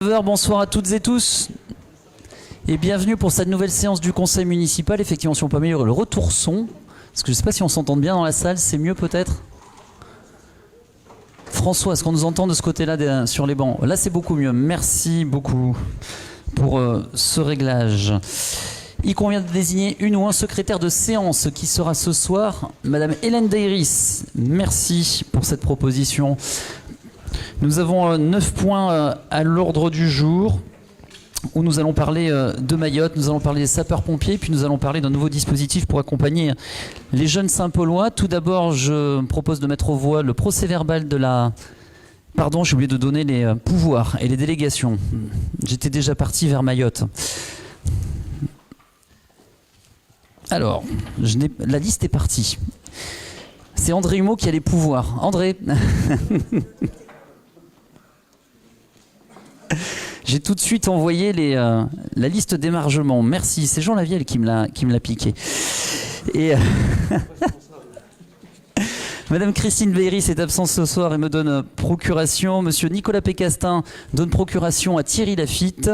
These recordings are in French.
Bonsoir à toutes et tous et bienvenue pour cette nouvelle séance du conseil municipal. Effectivement, si on peut améliorer le retour son, parce que je ne sais pas si on s'entend bien dans la salle, c'est mieux peut-être. François, est-ce qu'on nous entend de ce côté-là sur les bancs? Là c'est beaucoup mieux, merci beaucoup pour ce réglage. Il convient de désigner une ou un secrétaire de séance qui sera ce soir, Madame Hélène Deiris. Merci pour cette proposition. Nous avons 9 points à l'ordre du jour où nous allons parler de Mayotte, nous allons parler des sapeurs-pompiers, puis nous allons parler d'un nouveau dispositif pour accompagner les jeunes Saint-Paulois. Tout d'abord, je propose de mettre aux voix le procès-verbal de la... Pardon, j'ai oublié de donner les pouvoirs et les délégations. J'étais déjà parti vers Mayotte. Alors, la liste est partie. C'est André Humeau qui a les pouvoirs. André. J'ai tout de suite envoyé la liste d'émargement. Merci, c'est Jean Lavielle qui me l'a piqué. Et Madame Christine Beyris est absente ce soir et me donne procuration. Monsieur Nicolas Pécastin donne procuration à Thierry Lafitte.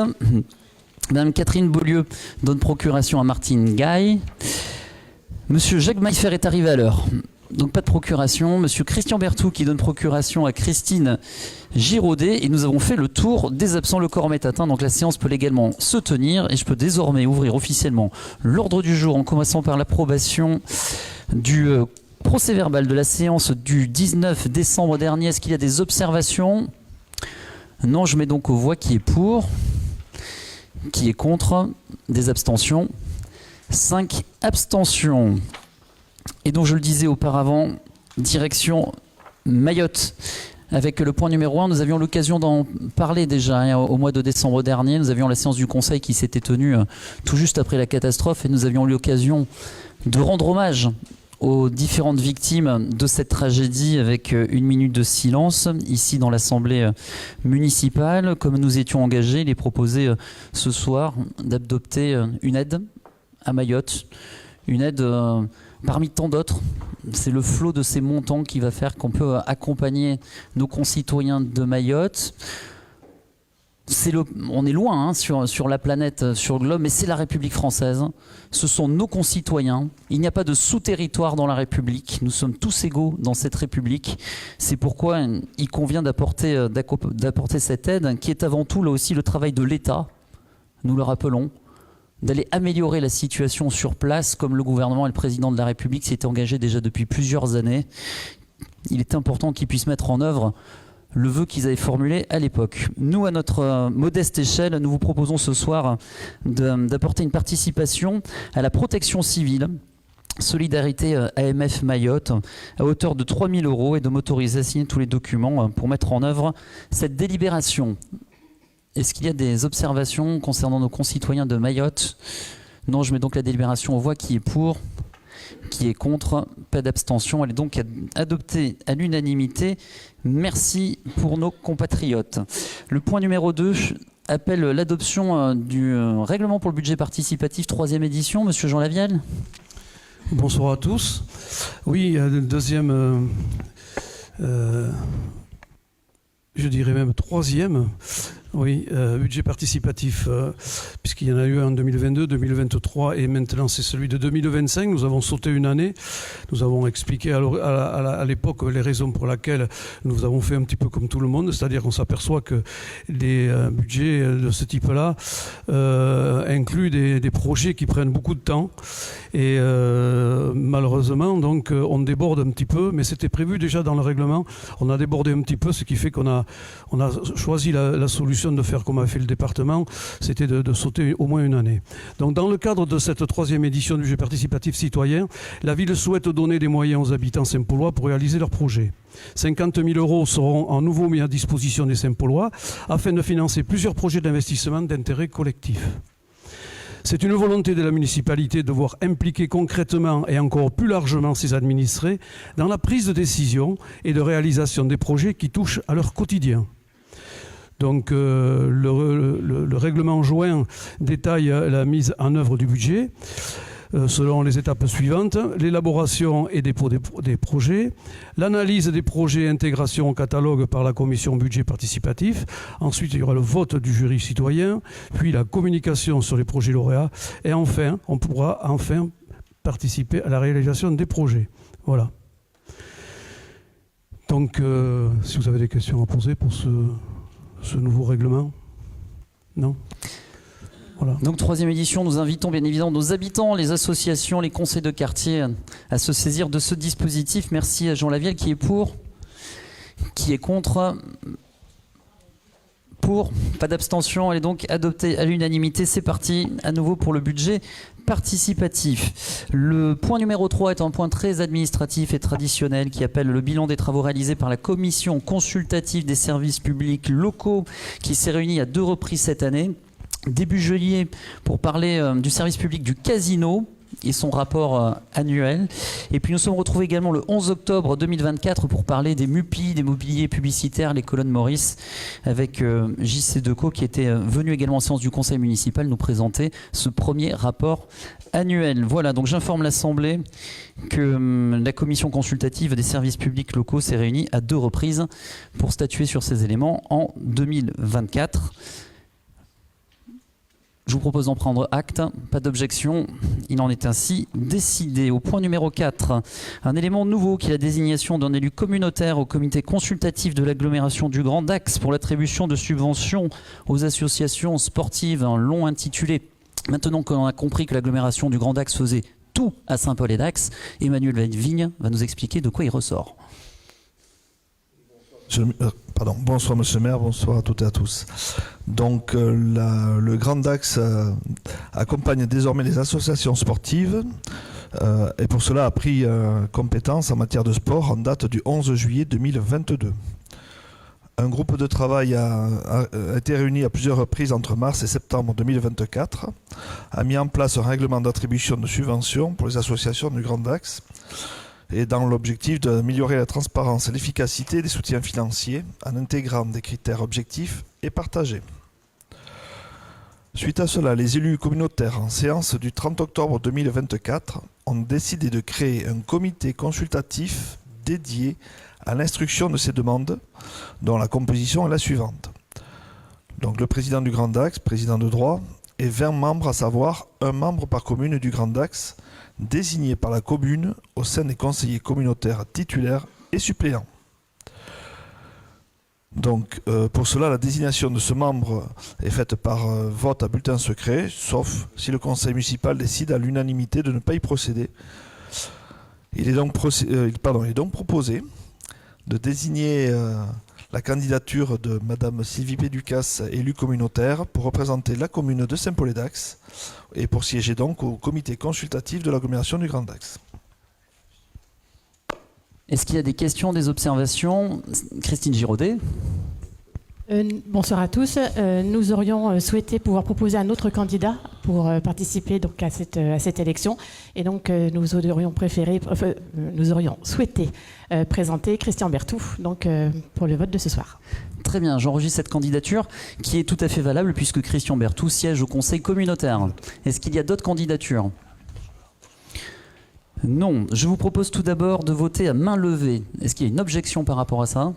Madame Catherine Beaulieu donne procuration à Martine Gaille. Monsieur Jacques Maillefer est arrivé à l'heure. Donc pas de procuration. Monsieur Christian Berthoud qui donne procuration à Christine Giraudet. Et nous avons fait le tour des absents. Le quorum est atteint. Donc la séance peut légalement se tenir. Et je peux désormais ouvrir officiellement l'ordre du jour en commençant par l'approbation du procès verbal de la séance du 19 décembre dernier. Est-ce qu'il y a des observations? Non, je mets donc aux voix qui est pour, qui est contre, des abstentions. 5 abstentions. Et donc je le disais auparavant, direction Mayotte. Avec le point numéro 1, nous avions l'occasion d'en parler déjà au mois de décembre dernier. Nous avions la séance du conseil qui s'était tenue tout juste après la catastrophe et nous avions eu l'occasion de rendre hommage aux différentes victimes de cette tragédie avec une minute de silence ici dans l'Assemblée municipale. Comme nous étions engagés, il est proposé ce soir d'adopter une aide à Mayotte, une aide parmi tant d'autres. C'est le flot de ces montants qui va faire qu'on peut accompagner nos concitoyens de Mayotte. On est loin sur la planète, sur le globe, mais c'est la République française. Ce sont nos concitoyens. Il n'y a pas de sous-territoire dans la République. Nous sommes tous égaux dans cette République. C'est pourquoi il convient d'apporter cette aide, qui est avant tout là aussi le travail de l'État, nous le rappelons, d'aller améliorer la situation sur place, comme le gouvernement et le président de la République s'y étaient engagés déjà depuis plusieurs années. Il est important qu'ils puissent mettre en œuvre le vœu qu'ils avaient formulé à l'époque. Nous, à notre modeste échelle, nous vous proposons ce soir d'apporter une participation à la protection civile, Solidarité AMF Mayotte, à hauteur de 3 000 € et de m'autoriser à signer tous les documents pour mettre en œuvre cette délibération. Est-ce qu'il y a des observations concernant nos concitoyens de Mayotte? Non, je mets donc la délibération aux voix. Qui est pour? Qui est contre? Pas d'abstention. Elle est donc adoptée à l'unanimité. Merci pour nos compatriotes. Le point numéro 2 appelle l'adoption du règlement pour le budget participatif 3e édition. Monsieur Jean Lavielle. Bonsoir à tous. Oui, deuxième... je dirais même 3e, oui, budget participatif, puisqu'il y en a eu un en 2022, 2023 et maintenant c'est celui de 2025. Nous avons sauté une année. Nous avons expliqué à l'époque les raisons pour lesquelles nous avons fait un petit peu comme tout le monde, c'est-à-dire qu'on s'aperçoit que les budgets de ce type-là incluent des projets qui prennent beaucoup de temps et malheureusement donc on déborde un petit peu, mais c'était prévu déjà dans le règlement. On a débordé un petit peu, ce qui fait qu'on a choisi la solution de faire comme a fait le département, c'était de sauter au moins une année. Donc dans le cadre de cette 3e édition du budget participatif citoyen, la ville souhaite donner des moyens aux habitants saint-paulois pour réaliser leurs projets. 50 000 € seront en nouveau mis à disposition des Saint-Paulois afin de financer plusieurs projets d'investissement d'intérêt collectif. C'est une volonté de la municipalité de voir impliquer concrètement et encore plus largement ses administrés dans la prise de décision et de réalisation des projets qui touchent à leur quotidien. Donc le règlement joint détaille la mise en œuvre du budget. selon les étapes suivantes: l'élaboration et dépôt des projets, l'analyse des projets et intégration au catalogue par la commission budget participatif, ensuite il y aura le vote du jury citoyen, puis la communication sur les projets lauréats, et enfin, on pourra participer à la réalisation des projets. Voilà. Donc, si vous avez des questions à poser pour ce nouveau règlement. Non ? Voilà. Donc, 3e édition, nous invitons bien évidemment nos habitants, les associations, les conseils de quartier à se saisir de ce dispositif. Merci à Jean Lavielle qui est pour, qui est contre. Pour, pas d'abstention, elle est donc adoptée à l'unanimité. C'est parti à nouveau pour le budget participatif. Le point numéro 3 est un point très administratif et traditionnel qui appelle le bilan des travaux réalisés par la commission consultative des services publics locaux qui s'est réunie à 2 reprises cette année. Début juillet pour parler du service public du casino et son rapport annuel. Et puis nous sommes retrouvés également le 11 octobre 2024 pour parler des MUPI, des mobiliers publicitaires, les colonnes Maurice, avec JC Decaux qui était venu également en séance du conseil municipal nous présenter ce premier rapport annuel. Voilà, donc j'informe l'Assemblée que la commission consultative des services publics locaux s'est réunie à 2 reprises pour statuer sur ces éléments en 2024. Je vous propose d'en prendre acte. Pas d'objection. Il en est ainsi décidé. Au point numéro 4, un élément nouveau qui est la désignation d'un élu communautaire au comité consultatif de l'agglomération du Grand Dax pour l'attribution de subventions aux associations sportives. Un long intitulé. Maintenant qu'on a compris que l'agglomération du Grand Dax faisait tout à Saint-Paul-et-Dax, Emmanuel Vigne va nous expliquer de quoi il ressort. Bonsoir Monsieur le maire, bonsoir à toutes et à tous. Donc le Grand Dax accompagne désormais les associations sportives et pour cela a pris compétence en matière de sport en date du 11 juillet 2022. Un groupe de travail a été réuni à plusieurs reprises entre mars et septembre 2024, a mis en place un règlement d'attribution de subventions pour les associations du Grand Dax, et dans l'objectif d'améliorer la transparence et l'efficacité des soutiens financiers en intégrant des critères objectifs et partagés. Suite à cela, les élus communautaires en séance du 30 octobre 2024 ont décidé de créer un comité consultatif dédié à l'instruction de ces demandes, dont la composition est la suivante. Donc le président du Grand Dax, président de droit, et 20 membres, à savoir un membre par commune du Grand Dax, désigné par la commune au sein des conseillers communautaires titulaires et suppléants. Donc, pour cela, la désignation de ce membre est faite par vote à bulletin secret, sauf si le conseil municipal décide à l'unanimité de ne pas y procéder. Il est donc proposé de désigner la candidature de Madame Sylvie Péducas, élue communautaire, pour représenter la commune de Saint-Paul-et-Dax et pour siéger donc au comité consultatif de l'agglomération du Grand Dax. Est-ce qu'il y a des questions, des observations ? Christine Giraudet. Bonsoir à tous. Nous aurions souhaité pouvoir proposer un autre candidat pour participer donc à cette élection. Et donc nous aurions souhaité présenter Christian Berthoud donc, pour le vote de ce soir. Très bien, j'enregistre cette candidature qui est tout à fait valable puisque Christian Berthoud siège au conseil communautaire. Est-ce qu'il y a d'autres candidatures ? Non. Je vous propose tout d'abord de voter à main levée. Est-ce qu'il y a une objection par rapport à ça ?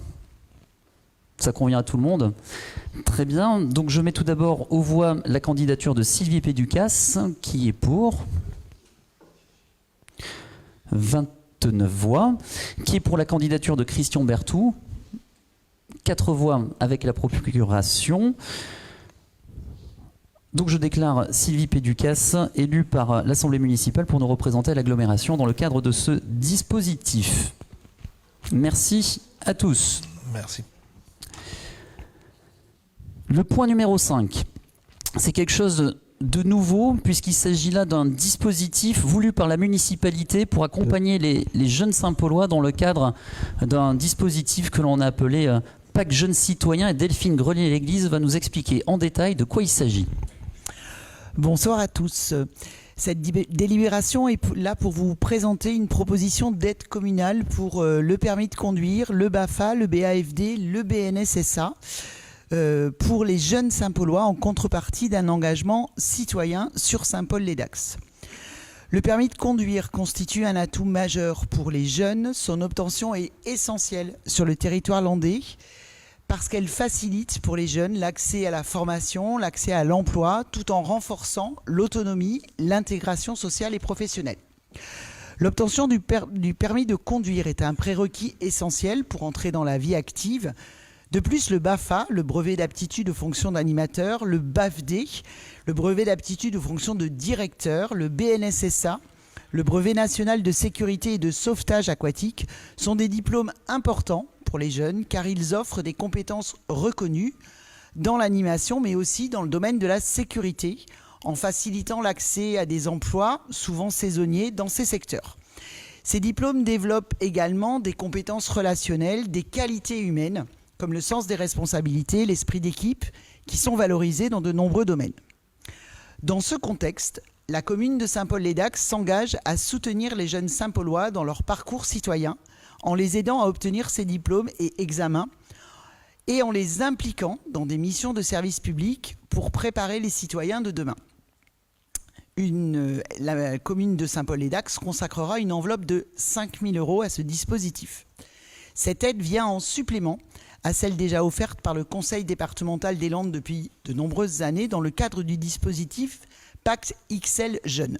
Ça convient à tout le monde. Très bien. Donc je mets tout d'abord aux voix la candidature de Sylvie Péducas, qui est pour 29 voix, qui est pour la candidature de Christian Berthoud, 4 voix avec la procuration. Donc je déclare Sylvie Péducas élue par l'Assemblée municipale pour nous représenter à l'agglomération dans le cadre de ce dispositif. Merci à tous. Merci. Le point numéro 5, c'est quelque chose de nouveau puisqu'il s'agit là d'un dispositif voulu par la municipalité pour accompagner les jeunes Saint-Paulois dans le cadre d'un dispositif que l'on a appelé Pacte Jeunes Citoyens, et Delphine Grelier-L'Église va nous expliquer en détail de quoi il s'agit. Bonsoir à tous. Cette délibération est là pour vous présenter une proposition d'aide communale pour le permis de conduire, le BAFA, le BAFD, le BNSSA, pour les jeunes Saint-Paulois en contrepartie d'un engagement citoyen sur Saint-Paul-les-Dax. Le permis de conduire constitue un atout majeur pour les jeunes. Son obtention est essentielle sur le territoire landais parce qu'elle facilite pour les jeunes l'accès à la formation, l'accès à l'emploi, tout en renforçant l'autonomie, l'intégration sociale et professionnelle. L'obtention du permis de conduire est un prérequis essentiel pour entrer dans la vie active. De plus, le BAFA, le brevet d'aptitude aux fonctions d'animateur, le BAFD, le brevet d'aptitude aux fonctions de directeur, le BNSSA, le brevet national de sécurité et de sauvetage aquatique sont des diplômes importants pour les jeunes car ils offrent des compétences reconnues dans l'animation mais aussi dans le domaine de la sécurité en facilitant l'accès à des emplois souvent saisonniers dans ces secteurs. Ces diplômes développent également des compétences relationnelles, des qualités humaines comme le sens des responsabilités, l'esprit d'équipe, qui sont valorisés dans de nombreux domaines. Dans ce contexte, la commune de Saint-Paul-les-Dax s'engage à soutenir les jeunes Saint-Paulois dans leur parcours citoyen, en les aidant à obtenir ces diplômes et examens, et en les impliquant dans des missions de service public pour préparer les citoyens de demain. La commune de Saint-Paul-les-Dax consacrera une enveloppe de 5 000 € à ce dispositif. Cette aide vient en supplément à celle déjà offerte par le Conseil départemental des Landes depuis de nombreuses années dans le cadre du dispositif Pacte XL Jeunes.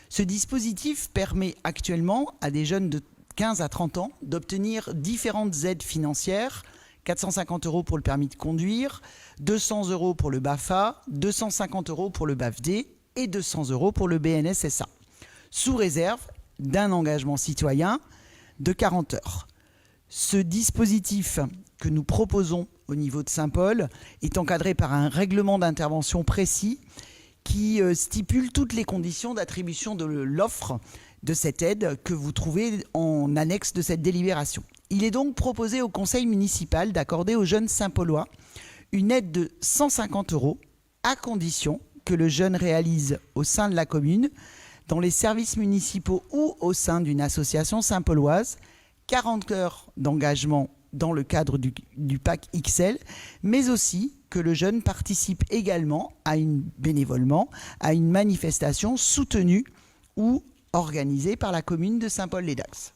Ce dispositif permet actuellement à des jeunes de 15 à 30 ans d'obtenir différentes aides financières, 450 € pour le permis de conduire, 200 € pour le BAFA, 250 € pour le BAFD et 200 € pour le BNSSA, sous réserve d'un engagement citoyen de 40 heures. Ce dispositif que nous proposons au niveau de Saint-Paul est encadré par un règlement d'intervention précis qui stipule toutes les conditions d'attribution de l'offre de cette aide que vous trouvez en annexe de cette délibération. Il est donc proposé au conseil municipal d'accorder aux jeunes Saint-Paulois une aide de 150 € à condition que le jeune réalise au sein de la commune, dans les services municipaux ou au sein d'une association saint-pauloise, 40 heures d'engagement dans le cadre du PAC XL, mais aussi que le jeune participe également bénévolement à une manifestation soutenue ou organisée par la commune de Saint-Paul-les-Dax.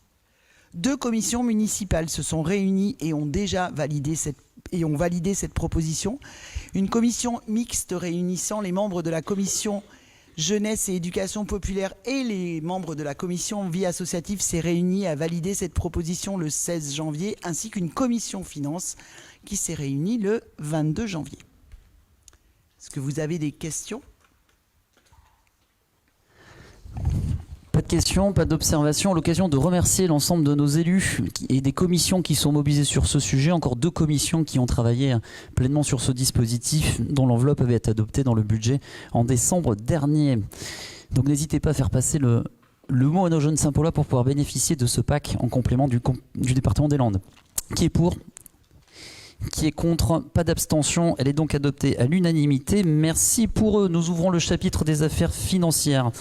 2 commissions municipales se sont réunies et ont déjà validé cette proposition. Une commission mixte réunissant les membres de la commission Jeunesse et Éducation populaire et les membres de la commission Vie associative s'est réunie à valider cette proposition le 16 janvier, ainsi qu'une commission Finances qui s'est réunie le 22 janvier. Est-ce que vous avez des questions ? Pas de questions, pas d'observations. L'occasion de remercier l'ensemble de nos élus et des commissions qui sont mobilisées sur ce sujet. Encore 2 commissions qui ont travaillé pleinement sur ce dispositif dont l'enveloppe avait été adoptée dans le budget en décembre dernier. Donc n'hésitez pas à faire passer le mot à nos jeunes Saint-Paulois pour pouvoir bénéficier de ce pack en complément du département des Landes. Qui est pour ? Qui est contre? Pas d'abstention. Elle est donc adoptée à l'unanimité. Merci pour eux. Nous ouvrons le chapitre des affaires financières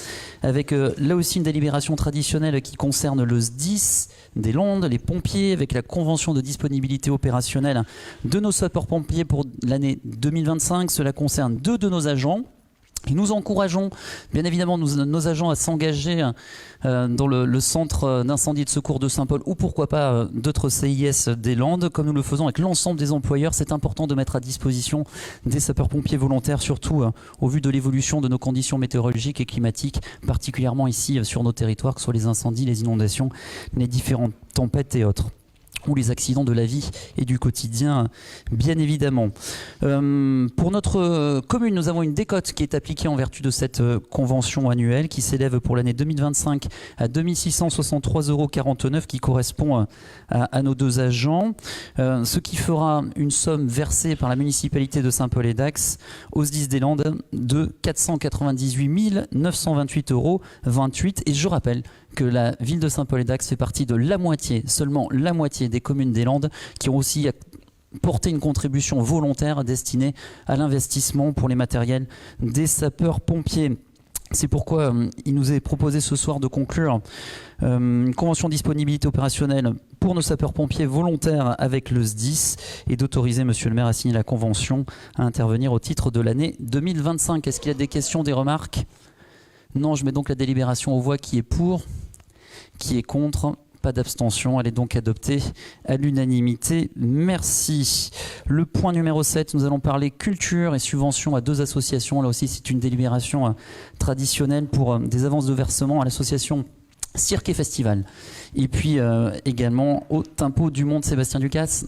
avec là aussi une délibération traditionnelle qui concerne le SDIS des Landes, les pompiers, avec la convention de disponibilité opérationnelle de nos sapeurs-pompiers pour l'année 2025. Cela concerne 2 de nos agents. Et nous encourageons bien évidemment nos agents à s'engager dans le centre d'incendie et de secours de Saint-Paul ou pourquoi pas d'autres CIS des Landes, comme nous le faisons avec l'ensemble des employeurs. C'est important de mettre à disposition des sapeurs-pompiers volontaires, surtout au vu de l'évolution de nos conditions météorologiques et climatiques, particulièrement ici sur nos territoires, que ce soit les incendies, les inondations, les différentes tempêtes et autres, ou les accidents de la vie et du quotidien, bien évidemment. Pour notre commune, nous avons une décote qui est appliquée en vertu de cette convention annuelle qui s'élève pour l'année 2025 à 2 663,49 € qui correspond à nos 2 agents, ce qui fera une somme versée par la municipalité de Saint-Paul-les-Dax aux SDIS des Landes de 498 928,28 €. Et je rappelle que la ville de Saint-Paul-les-Dax fait partie de la moitié, seulement la moitié des communes des Landes qui ont aussi porté une contribution volontaire destinée à l'investissement pour les matériels des sapeurs-pompiers. C'est pourquoi il nous est proposé ce soir de conclure une convention de disponibilité opérationnelle pour nos sapeurs-pompiers volontaires avec le SDIS et d'autoriser Monsieur le maire à signer la convention à intervenir au titre de l'année 2025. Est-ce qu'il y a des questions, des remarques ? Non, je mets donc la délibération aux voix. Qui est pour? Qui est contre? Pas d'abstention, elle est donc adoptée à l'unanimité. Merci. Le point numéro 7, nous allons parler culture et subventions à 2 associations. Là aussi, c'est une délibération traditionnelle pour des avances de versement à l'association Cirque et Festival. Et puis également au Tempo du Monde, Sébastien Ducasse.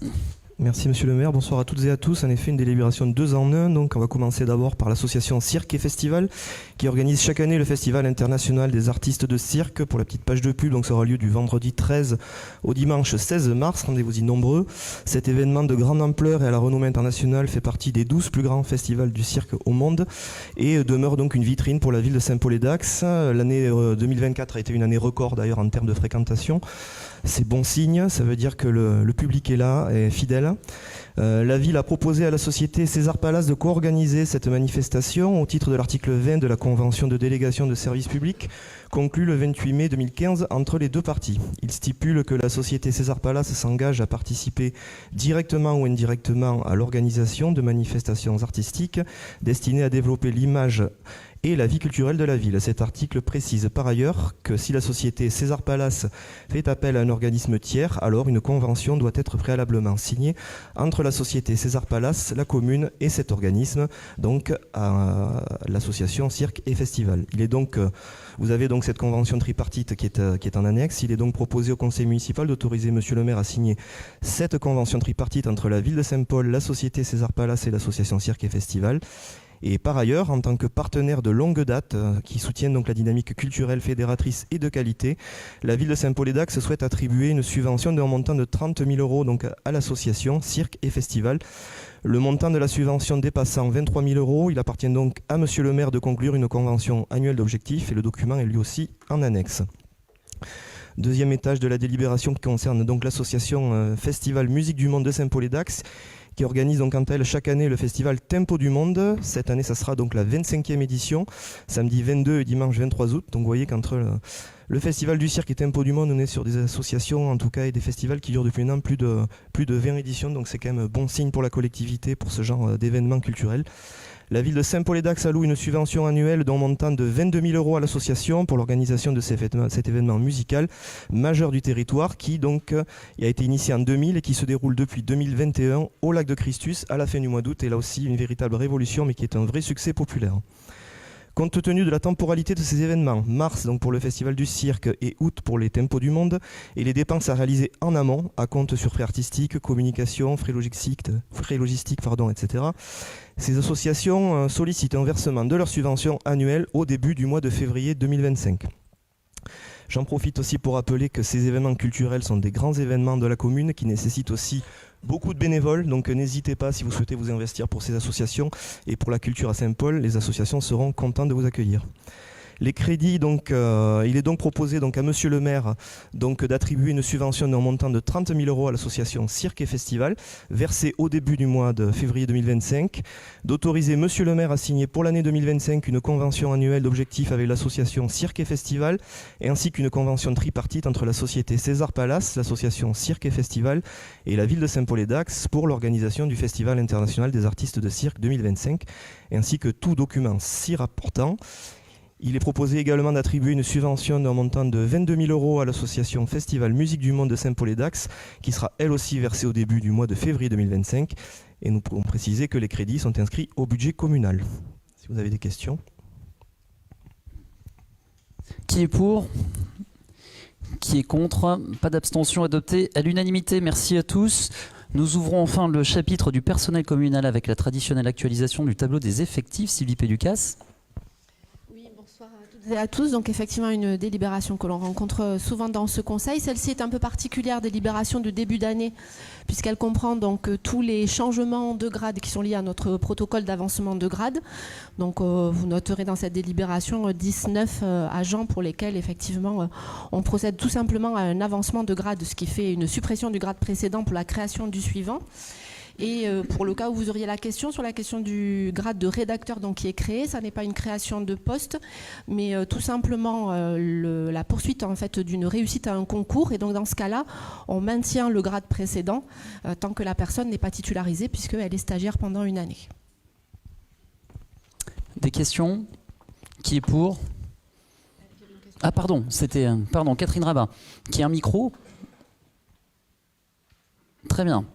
Merci Monsieur le maire, bonsoir à toutes et à tous. En effet, une délibération de 2 en 1. Donc on va commencer d'abord par l'association Cirque et Festival qui organise chaque année le Festival international des artistes de cirque. Pour la petite page de pub, donc ça aura lieu du vendredi 13 au dimanche 16 mars. Rendez-vous-y nombreux. Cet événement de grande ampleur et à la renommée internationale fait partie des 12 plus grands festivals du cirque au monde et demeure donc une vitrine pour la ville de Saint-Paul-et-Dax. L'année 2024 a été une année record d'ailleurs en termes de fréquentation. C'est bon signe, ça veut dire que le public est là, est fidèle. La ville a proposé à la société César Palace de co-organiser cette manifestation au titre de l'article 20 de la Convention de délégation de services publics conclue le 28 mai 2015 entre les 2 parties. Il stipule que la société César Palace s'engage à participer directement ou indirectement à l'organisation de manifestations artistiques destinées à développer l'image et la vie culturelle de la ville. Cet article précise par ailleurs que si la société César Palace fait appel à un organisme tiers, alors une convention doit être préalablement signée entre la société César Palace, la commune et cet organisme, donc à l'association Cirque et Festival. Vous avez donc cette convention tripartite qui est en annexe. Il est donc proposé au conseil municipal d'autoriser Monsieur le maire à signer cette convention tripartite entre la ville de Saint-Paul, la société César Palace et l'association Cirque et Festival. Et par ailleurs, en tant que partenaire de longue date qui soutiennent donc la dynamique culturelle fédératrice et de qualité, la ville de Saint-Paul-et-Dax souhaite attribuer une subvention d'un montant de 30 000 € donc à l'association Cirque et Festival. Le montant de la subvention dépassant 23 000 €, il appartient donc à Monsieur le maire de conclure une convention annuelle d'objectifs et le document est lui aussi en annexe. Deuxième étage de la délibération qui concerne donc l'association Festival Musique du Monde de Saint-Paul-et-Dax qui organise donc quant à elle chaque année le festival Tempo du Monde. Cette année, ça sera donc la 25e édition, samedi 22 et dimanche 23 août. Donc vous voyez qu'entre le festival du cirque et Tempo du Monde, on est sur des associations en tout cas et des festivals qui durent depuis un an plus de 20 éditions. Donc c'est quand même bon signe pour la collectivité, pour ce genre d'événements culturels. La ville de Saint-Paul-et-Dax alloue une subvention annuelle d'un montant de 22 000 € à l'association pour l'organisation de cet événement musical majeur du territoire qui donc a été initié en 2000 et qui se déroule depuis 2021 au lac de Christus à la fin du mois d'août. Et là aussi une véritable révolution mais qui est un vrai succès populaire. Compte tenu de la temporalité de ces événements, mars donc pour le festival du cirque et août pour les Tempos du Monde, et les dépenses à réaliser en amont, à compte sur frais artistiques, communication, frais logistiques, etc. Ces associations sollicitent un versement de leur subvention annuelle au début du mois de février 2025. J'en profite aussi pour rappeler que ces événements culturels sont des grands événements de la commune qui nécessitent aussi beaucoup de bénévoles, donc n'hésitez pas si vous souhaitez vous investir pour ces associations et pour la culture à Saint-Paul, les associations seront contentes de vous accueillir. Les crédits, donc, il est donc proposé donc, à Monsieur le maire donc, d'attribuer une subvention d'un montant de 30 000 € à l'association Cirque et Festival, versée au début du mois de février 2025, d'autoriser Monsieur le maire à signer pour l'année 2025 une convention annuelle d'objectifs avec l'association Cirque et Festival, et ainsi qu'une convention tripartite entre la société César Palace, l'association Cirque et Festival et la ville de Saint-Paul-et-Dax pour l'organisation du Festival international des artistes de cirque 2025, ainsi que tout document s'y rapportant. Il est proposé également d'attribuer une subvention d'un montant de 22 000 € à l'association Festival Musique du Monde de Saint-Paul-et-Dax, qui sera elle aussi versée au début du mois de février 2025. Et nous pouvons préciser que les crédits sont inscrits au budget communal. Si vous avez des questions. Qui est pour ? Qui est contre ? Pas d'abstention, adopté à l'unanimité. Merci à tous. Nous ouvrons enfin le chapitre du personnel communal avec la traditionnelle actualisation du tableau des effectifs. Sylvie Péducas. Et à tous, donc effectivement une délibération que l'on rencontre souvent dans ce conseil. Celle-ci est un peu particulière, délibération de début d'année, puisqu'elle comprend donc tous les changements de grade qui sont liés à notre protocole d'avancement de grade. Donc vous noterez dans cette délibération 19 agents pour lesquels effectivement on procède tout simplement à un avancement de grade, ce qui fait une suppression du grade précédent pour la création du suivant. Et pour le cas où vous auriez la question sur la question du grade de rédacteur donc, qui est créé, ça n'est pas une création de poste, mais tout simplement la poursuite en fait, d'une réussite à un concours. Et donc dans ce cas-là, on maintient le grade précédent tant que la personne n'est pas titularisée puisqu'elle est stagiaire pendant une année. Des questions ? Qui est pour ? Ah pardon, c'était Catherine Rabat, qui a un micro. Très bien.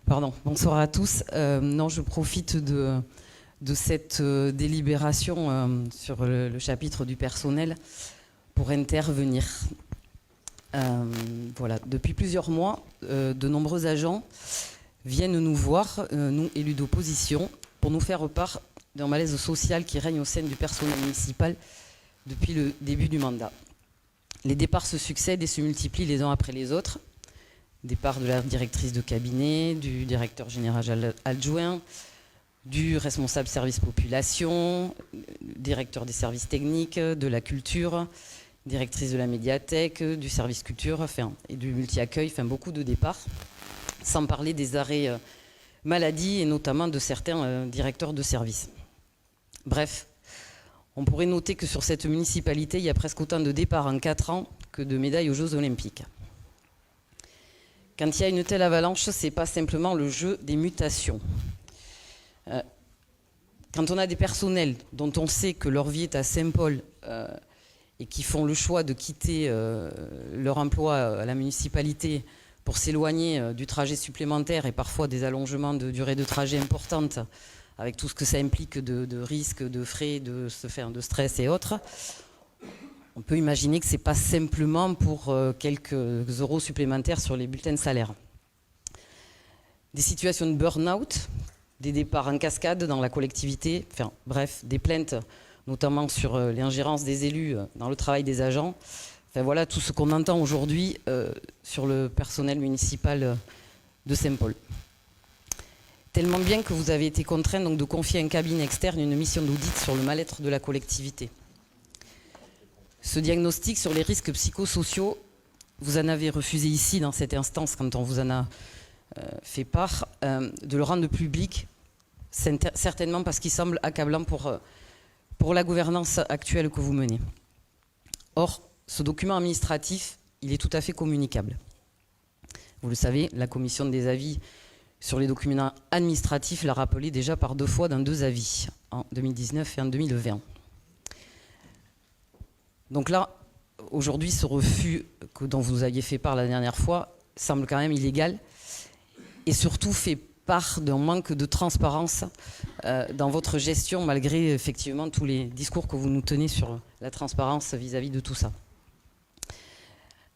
Pardon, bonsoir à tous. Non, je profite de cette délibération sur le chapitre du personnel pour intervenir. Voilà. Depuis plusieurs mois, de nombreux agents viennent nous voir, nous élus d'opposition, pour nous faire part d'un malaise social qui règne au sein du personnel municipal depuis le début du mandat. Les départs se succèdent et se multiplient les uns après les autres. Départ de la directrice de cabinet, du directeur général adjoint, du responsable service population, directeur des services techniques, de la culture, directrice de la médiathèque, du service culture, enfin, et du multi-accueil, enfin beaucoup de départs, sans parler des arrêts maladie et notamment de certains directeurs de services. Bref, on pourrait noter que sur cette municipalité, il y a presque autant de départs en 4 ans que de médailles aux Jeux Olympiques. Quand il y a une telle avalanche, ce n'est pas simplement le jeu des mutations. Quand on a des personnels dont on sait que leur vie est à Saint-Paul et qui font le choix de quitter leur emploi à la municipalité pour s'éloigner du trajet supplémentaire et parfois des allongements de durée de trajet importantes, avec tout ce que ça implique de risques, de frais, de stress et autres, on peut imaginer que ce n'est pas simplement pour quelques euros supplémentaires sur les bulletins de salaire. Des situations de burn-out, des départs en cascade dans la collectivité, enfin bref, des plaintes notamment sur l'ingérence des élus dans le travail des agents. Enfin voilà tout ce qu'on entend aujourd'hui sur le personnel municipal de Saint-Paul. Tellement bien que vous avez été contraint donc, de confier à un cabinet externe une mission d'audit sur le mal-être de la collectivité. Ce diagnostic sur les risques psychosociaux, vous en avez refusé ici dans cette instance quand on vous en a fait part, de le rendre public, certainement parce qu'il semble accablant pour la gouvernance actuelle que vous menez. Or, ce document administratif, il est tout à fait communicable. Vous le savez, la commission des avis sur les documents administratifs l'a rappelé déjà par 2 fois dans 2 avis, en 2019 et en 2020. Donc là, aujourd'hui, ce refus dont vous aviez fait part la dernière fois semble quand même illégal et surtout fait part d'un manque de transparence dans votre gestion, malgré effectivement tous les discours que vous nous tenez sur la transparence vis-à-vis de tout ça.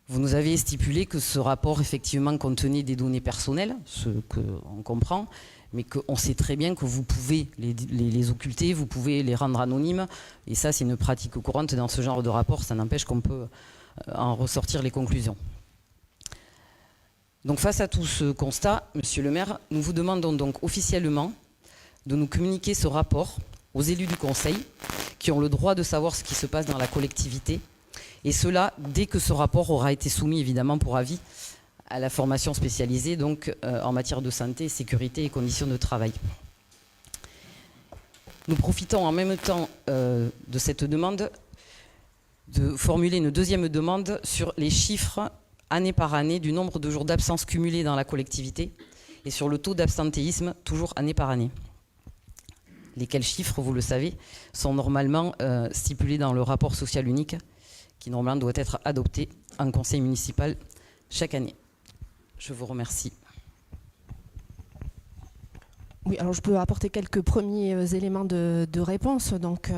Vous nous avez stipulé que ce rapport effectivement contenait des données personnelles, ce qu'on comprend, mais qu'on sait très bien que vous pouvez les occulter, vous pouvez les rendre anonymes, et ça c'est une pratique courante dans ce genre de rapport, ça n'empêche qu'on peut en ressortir les conclusions. Donc face à tout ce constat, Monsieur le maire, nous vous demandons donc officiellement de nous communiquer ce rapport aux élus du Conseil, qui ont le droit de savoir ce qui se passe dans la collectivité, et cela dès que ce rapport aura été soumis évidemment pour avis à la formation spécialisée donc en matière de santé, sécurité et conditions de travail. Nous profitons en même temps de cette demande de formuler une deuxième demande sur les chiffres année par année du nombre de jours d'absence cumulés dans la collectivité et sur le taux d'absentéisme toujours année par année. Lesquels chiffres, vous le savez, sont normalement stipulés dans le rapport social unique qui normalement doit être adopté en conseil municipal chaque année. Je vous remercie. Oui, alors je peux apporter quelques premiers éléments de réponse. Donc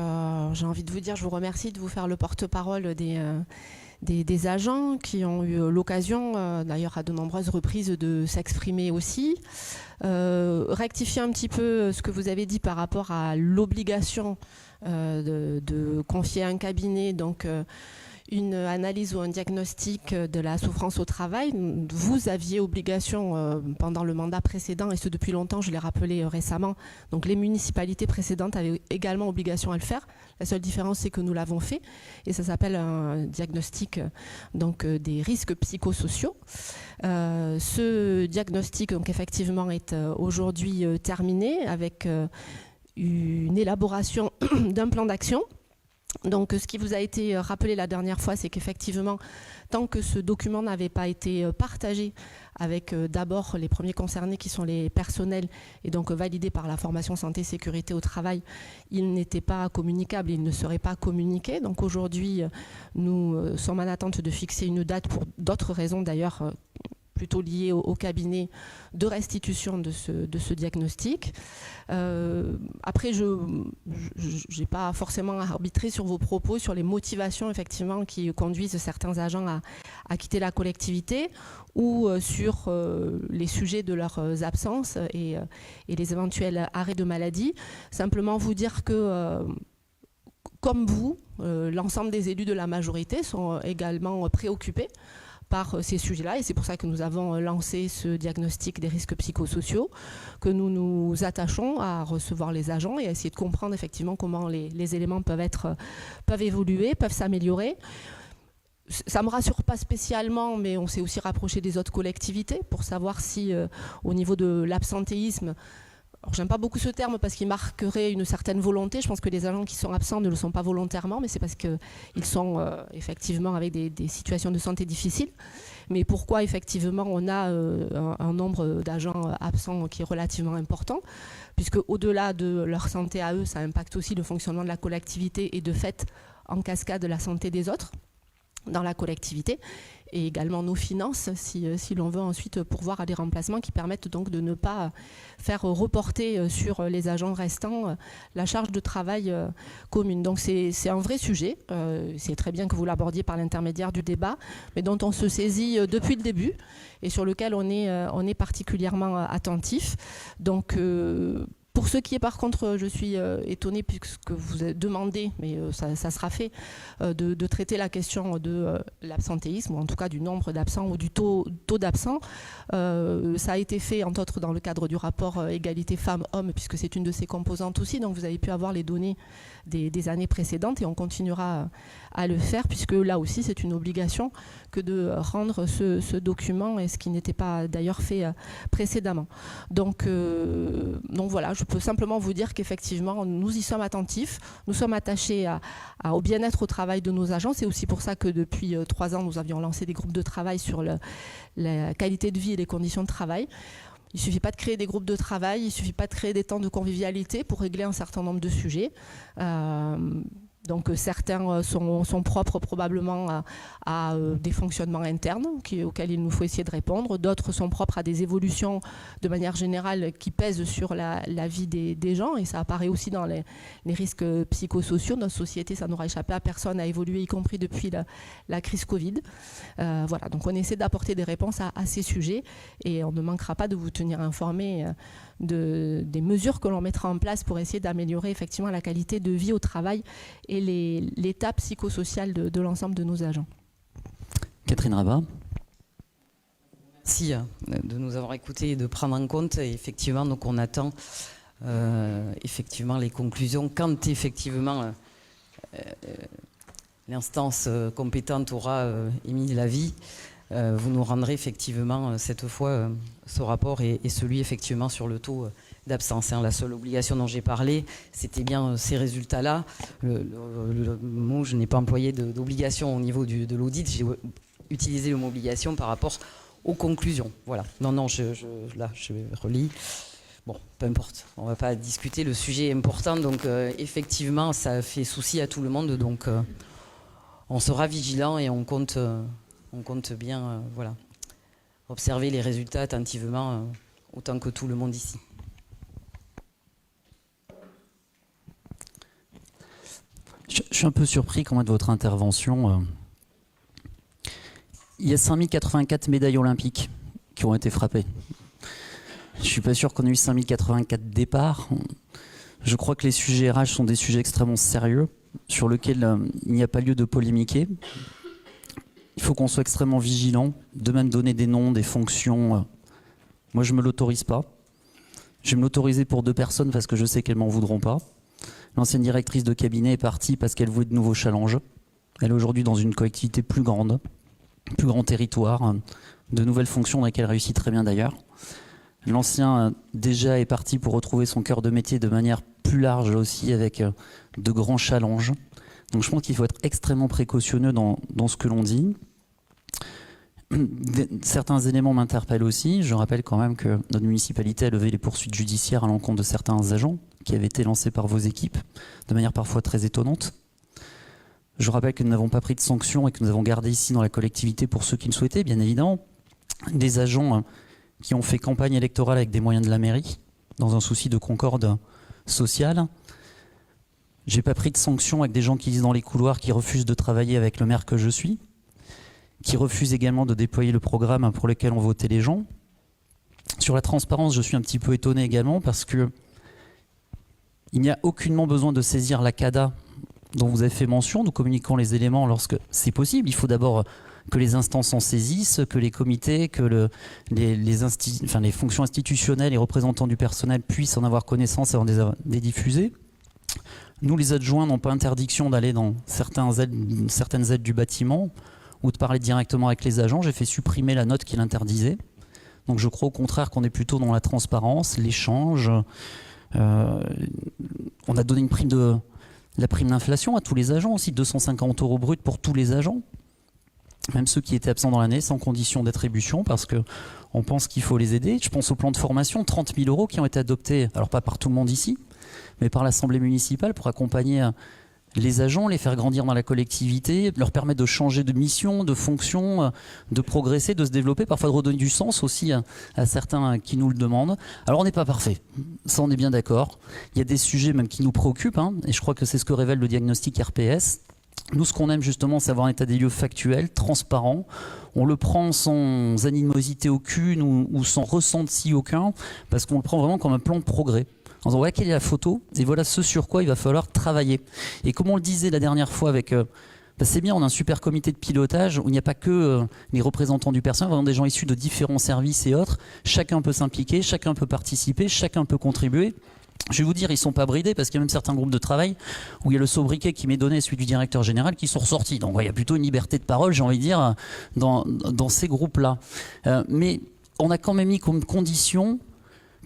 j'ai envie de vous dire, je vous remercie de vous faire le porte-parole des agents qui ont eu l'occasion, d'ailleurs à de nombreuses reprises, de s'exprimer aussi. Rectifier un petit peu ce que vous avez dit par rapport à l'obligation de confier à un cabinet donc, une analyse ou un diagnostic de la souffrance au travail. Vous aviez obligation pendant le mandat précédent, et ce depuis longtemps, je l'ai rappelé récemment, donc les municipalités précédentes avaient également obligation à le faire. La seule différence, c'est que nous l'avons fait, et ça s'appelle un diagnostic donc, des risques psychosociaux. Ce diagnostic, donc, effectivement, est aujourd'hui terminé avec une élaboration d'un plan d'action Donc ce qui vous a été rappelé la dernière fois, c'est qu'effectivement, tant que ce document n'avait pas été partagé avec d'abord les premiers concernés qui sont les personnels et donc validé par la formation santé sécurité au travail, il n'était pas communicable, il ne serait pas communiqué. Donc aujourd'hui, nous sommes en attente de fixer une date pour d'autres raisons d'ailleurs, plutôt liées au cabinet de restitution de ce diagnostic. Après, je n'ai pas forcément arbitré sur vos propos, sur les motivations effectivement qui conduisent certains agents à quitter la collectivité ou sur les sujets de leurs absences et les éventuels arrêts de maladie. Simplement vous dire que comme vous, l'ensemble des élus de la majorité sont également préoccupés par ces sujets-là, et c'est pour ça que nous avons lancé ce diagnostic des risques psychosociaux, que nous nous attachons à recevoir les agents et à essayer de comprendre effectivement comment les éléments peuvent évoluer, peuvent s'améliorer. Ça ne me rassure pas spécialement, mais on s'est aussi rapproché des autres collectivités pour savoir si au niveau de l'absentéisme, alors j'aime pas beaucoup ce terme parce qu'il marquerait une certaine volonté. Je pense que les agents qui sont absents ne le sont pas volontairement, mais c'est parce qu'ils sont effectivement avec des situations de santé difficiles. Mais pourquoi effectivement on a un nombre d'agents absents qui est relativement important, puisque au-delà de leur santé à eux, ça impacte aussi le fonctionnement de la collectivité et de fait en cascade la santé des autres dans la collectivité, et également nos finances si l'on veut ensuite pourvoir à des remplacements qui permettent donc de ne pas faire reporter sur les agents restants la charge de travail commune. Donc c'est un vrai sujet, c'est très bien que vous l'abordiez par l'intermédiaire du débat, mais dont on se saisit depuis le début et sur lequel on est particulièrement attentif. Donc pour ce qui est par contre, je suis étonnée puisque vous avez demandé, mais ça sera fait, de traiter la question de l'absentéisme, ou en tout cas du nombre d'absents ou du taux d'absents. Ça a été fait entre autres dans le cadre du rapport égalité femmes-hommes, puisque c'est une de ses composantes aussi, donc vous avez pu avoir les données des années précédentes et on continuera à le faire, puisque là aussi c'est une obligation que de rendre ce document, et ce qui n'était pas d'ailleurs fait précédemment. Donc voilà, je peux simplement vous dire qu'effectivement nous y sommes attentifs, nous sommes attachés au bien-être au travail de nos agents. C'est aussi pour ça que depuis 3 ans nous avions lancé des groupes de travail sur la qualité de vie et les conditions de travail. Il ne suffit pas de créer des groupes de travail, il ne suffit pas de créer des temps de convivialité pour régler un certain nombre de sujets. Donc certains sont propres probablement à des fonctionnements internes auxquels il nous faut essayer de répondre. D'autres sont propres à des évolutions de manière générale qui pèsent sur la vie des gens, et ça apparaît aussi dans les risques psychosociaux. Notre société, ça n'aura échappé à personne, a évolué, y compris depuis la crise Covid. Voilà, donc on essaie d'apporter des réponses à ces sujets, et on ne manquera pas de vous tenir informés des mesures que l'on mettra en place pour essayer d'améliorer effectivement la qualité de vie au travail et l'état psychosocial de l'ensemble de nos agents. Catherine Rabat. Merci de nous avoir écoutés et de prendre en compte. Et effectivement, donc on attend effectivement les conclusions quand effectivement l'instance compétente aura émis l'avis. Vous nous rendrez effectivement cette fois ce rapport et celui effectivement sur le taux d'absence. La seule obligation dont j'ai parlé, c'était bien ces résultats-là. Le mot, je n'ai pas employé d'obligation au niveau de l'audit, j'ai utilisé le mot obligation par rapport aux conclusions. Voilà. Non, je relis. Bon, peu importe, on ne va pas discuter, le sujet est important, donc effectivement, ça fait souci à tout le monde, donc on sera vigilant et on compte bien observer les résultats attentivement, autant que tout le monde ici. Je suis un peu surpris quand même de votre intervention. Il y a 5084 médailles olympiques qui ont été frappées. Je ne suis pas sûr qu'on ait eu 5084 départs. Je crois que les sujets RH sont des sujets extrêmement sérieux sur lesquels il n'y a pas lieu de polémiquer. Il faut qu'on soit extrêmement vigilant, de même donner des noms, des fonctions. Moi, je ne me l'autorise pas. Je vais me l'autoriser pour 2 personnes parce que je sais qu'elles ne m'en voudront pas. L'ancienne directrice de cabinet est partie parce qu'elle voulait de nouveaux challenges. Elle est aujourd'hui dans une collectivité plus grande, plus grand territoire, de nouvelles fonctions dans lesquelles elle réussit très bien d'ailleurs. L'ancien déjà est parti pour retrouver son cœur de métier de manière plus large aussi, avec de grands challenges. Donc je pense qu'il faut être extrêmement précautionneux dans ce que l'on dit. Certains éléments m'interpellent aussi. Je rappelle quand même que notre municipalité a levé les poursuites judiciaires à l'encontre de certains agents qui avaient été lancés par vos équipes, de manière parfois très étonnante. Je rappelle que nous n'avons pas pris de sanctions et que nous avons gardé ici dans la collectivité, pour ceux qui le souhaitaient, bien évidemment, des agents qui ont fait campagne électorale avec des moyens de la mairie, dans un souci de concorde sociale. J'ai pas pris de sanctions avec des gens qui disent dans les couloirs qui refusent de travailler avec le maire que je suis, qui refusent également de déployer le programme pour lequel ont voté les gens. Sur la transparence, je suis un petit peu étonné également parce que il n'y a aucunement besoin de saisir la CADA dont vous avez fait mention. Nous communiquons les éléments lorsque c'est possible. Il faut d'abord que les instances en saisissent, que les comités, que les fonctions institutionnelles, les représentants du personnel puissent en avoir connaissance avant de les diffuser. Nous, les adjoints, n'ont pas interdiction d'aller dans certaines aides du bâtiment ou de parler directement avec les agents. J'ai fait supprimer la note qui l'interdisait. Donc je crois au contraire qu'on est plutôt dans la transparence, l'échange. On a donné la prime d'inflation à tous les agents aussi, 250 € brut pour tous les agents, même ceux qui étaient absents dans l'année, sans condition d'attribution, parce qu'on pense qu'il faut les aider. Je pense au plan de formation, 30 000 € qui ont été adoptés, alors pas par tout le monde ici, mais par l'Assemblée municipale pour accompagner les agents, les faire grandir dans la collectivité, leur permettre de changer de mission, de fonction, de progresser, de se développer, parfois de redonner du sens aussi à certains qui nous le demandent. Alors on n'est pas parfait, ça on est bien d'accord. Il y a des sujets même qui nous préoccupent, et je crois que c'est ce que révèle le diagnostic RPS. Nous, ce qu'on aime justement, c'est avoir un état des lieux factuel, transparent. On le prend sans animosité aucune ou sans ressenti aucun, parce qu'on le prend vraiment comme un plan de progrès. En disant, voilà quelle est la photo, et voilà ce sur quoi il va falloir travailler. Et comme on le disait la dernière fois avec... c'est bien, on a un super comité de pilotage où il n'y a pas que les représentants du personnel, vraiment des gens issus de différents services et autres. Chacun peut s'impliquer, chacun peut participer, chacun peut contribuer. Je vais vous dire, ils ne sont pas bridés parce qu'il y a même certains groupes de travail où il y a le sobriquet qui m'est donné, celui du directeur général, qui sont ressortis. Donc il y a plutôt une liberté de parole, j'ai envie de dire, dans ces groupes-là. Mais on a quand même mis comme condition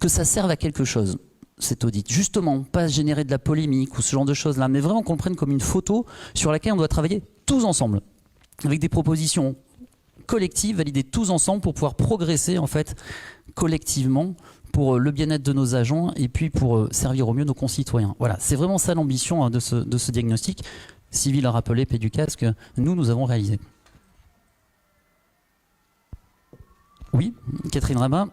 que ça serve à quelque chose, cet audit. Justement, pas générer de la polémique ou ce genre de choses-là, mais vraiment qu'on le prenne comme une photo sur laquelle on doit travailler tous ensemble, avec des propositions collectives, validées tous ensemble pour pouvoir progresser en fait collectivement pour le bien-être de nos agents et puis pour servir au mieux nos concitoyens. Voilà, c'est vraiment ça l'ambition de ce diagnostic. Cyril a rappelé, paix du casque, nous avons réalisé. Oui, Catherine Rabat.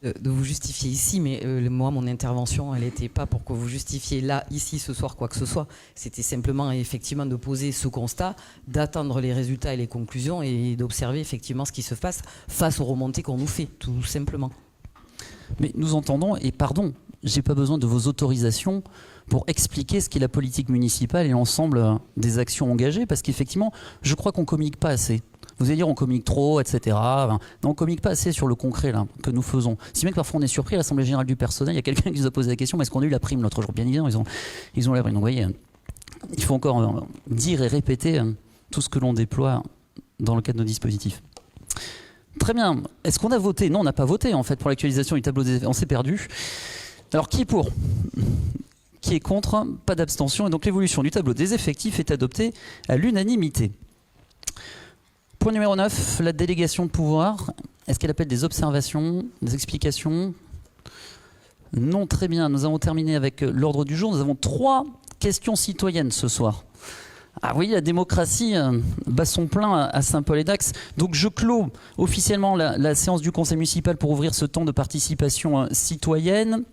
De vous justifier ici, mais moi, mon intervention, elle n'était pas pour que vous justifiez là, ici, ce soir, quoi que ce soit. C'était simplement, effectivement, de poser ce constat, d'attendre les résultats et les conclusions et d'observer, effectivement, ce qui se passe face aux remontées qu'on nous fait, tout simplement. Mais nous entendons, et pardon, j'ai pas besoin de vos autorisations pour expliquer ce qu'est la politique municipale et l'ensemble des actions engagées, parce qu'effectivement, je crois qu'on communique pas assez. Vous allez dire on communique trop, etc. Non, on communique pas assez sur le concret là, que nous faisons. Si bien que parfois on est surpris à l'Assemblée Générale du Personnel, il y a quelqu'un qui nous a posé la question, mais est-ce qu'on a eu la prime l'autre jour? Bien évidemment, ils ont la prime. Donc vous voyez, il faut encore dire et répéter tout ce que l'on déploie dans le cadre de nos dispositifs. Très bien. Est-ce qu'on a voté? Non, on n'a pas voté en fait pour l'actualisation du tableau des effectifs. On s'est perdu. Alors qui est pour? Qui est contre? Pas d'abstention. Et donc l'évolution du tableau des effectifs est adoptée à l'unanimité. Point numéro 9, la délégation de pouvoir. Est-ce qu'elle appelle des observations, des explications? Non, très bien. Nous avons terminé avec l'ordre du jour. Nous avons 3 questions citoyennes ce soir. Ah oui, la démocratie bat son plein à Saint-Paul-et-Dax. Donc je clôt officiellement la séance du conseil municipal pour ouvrir ce temps de participation citoyenne.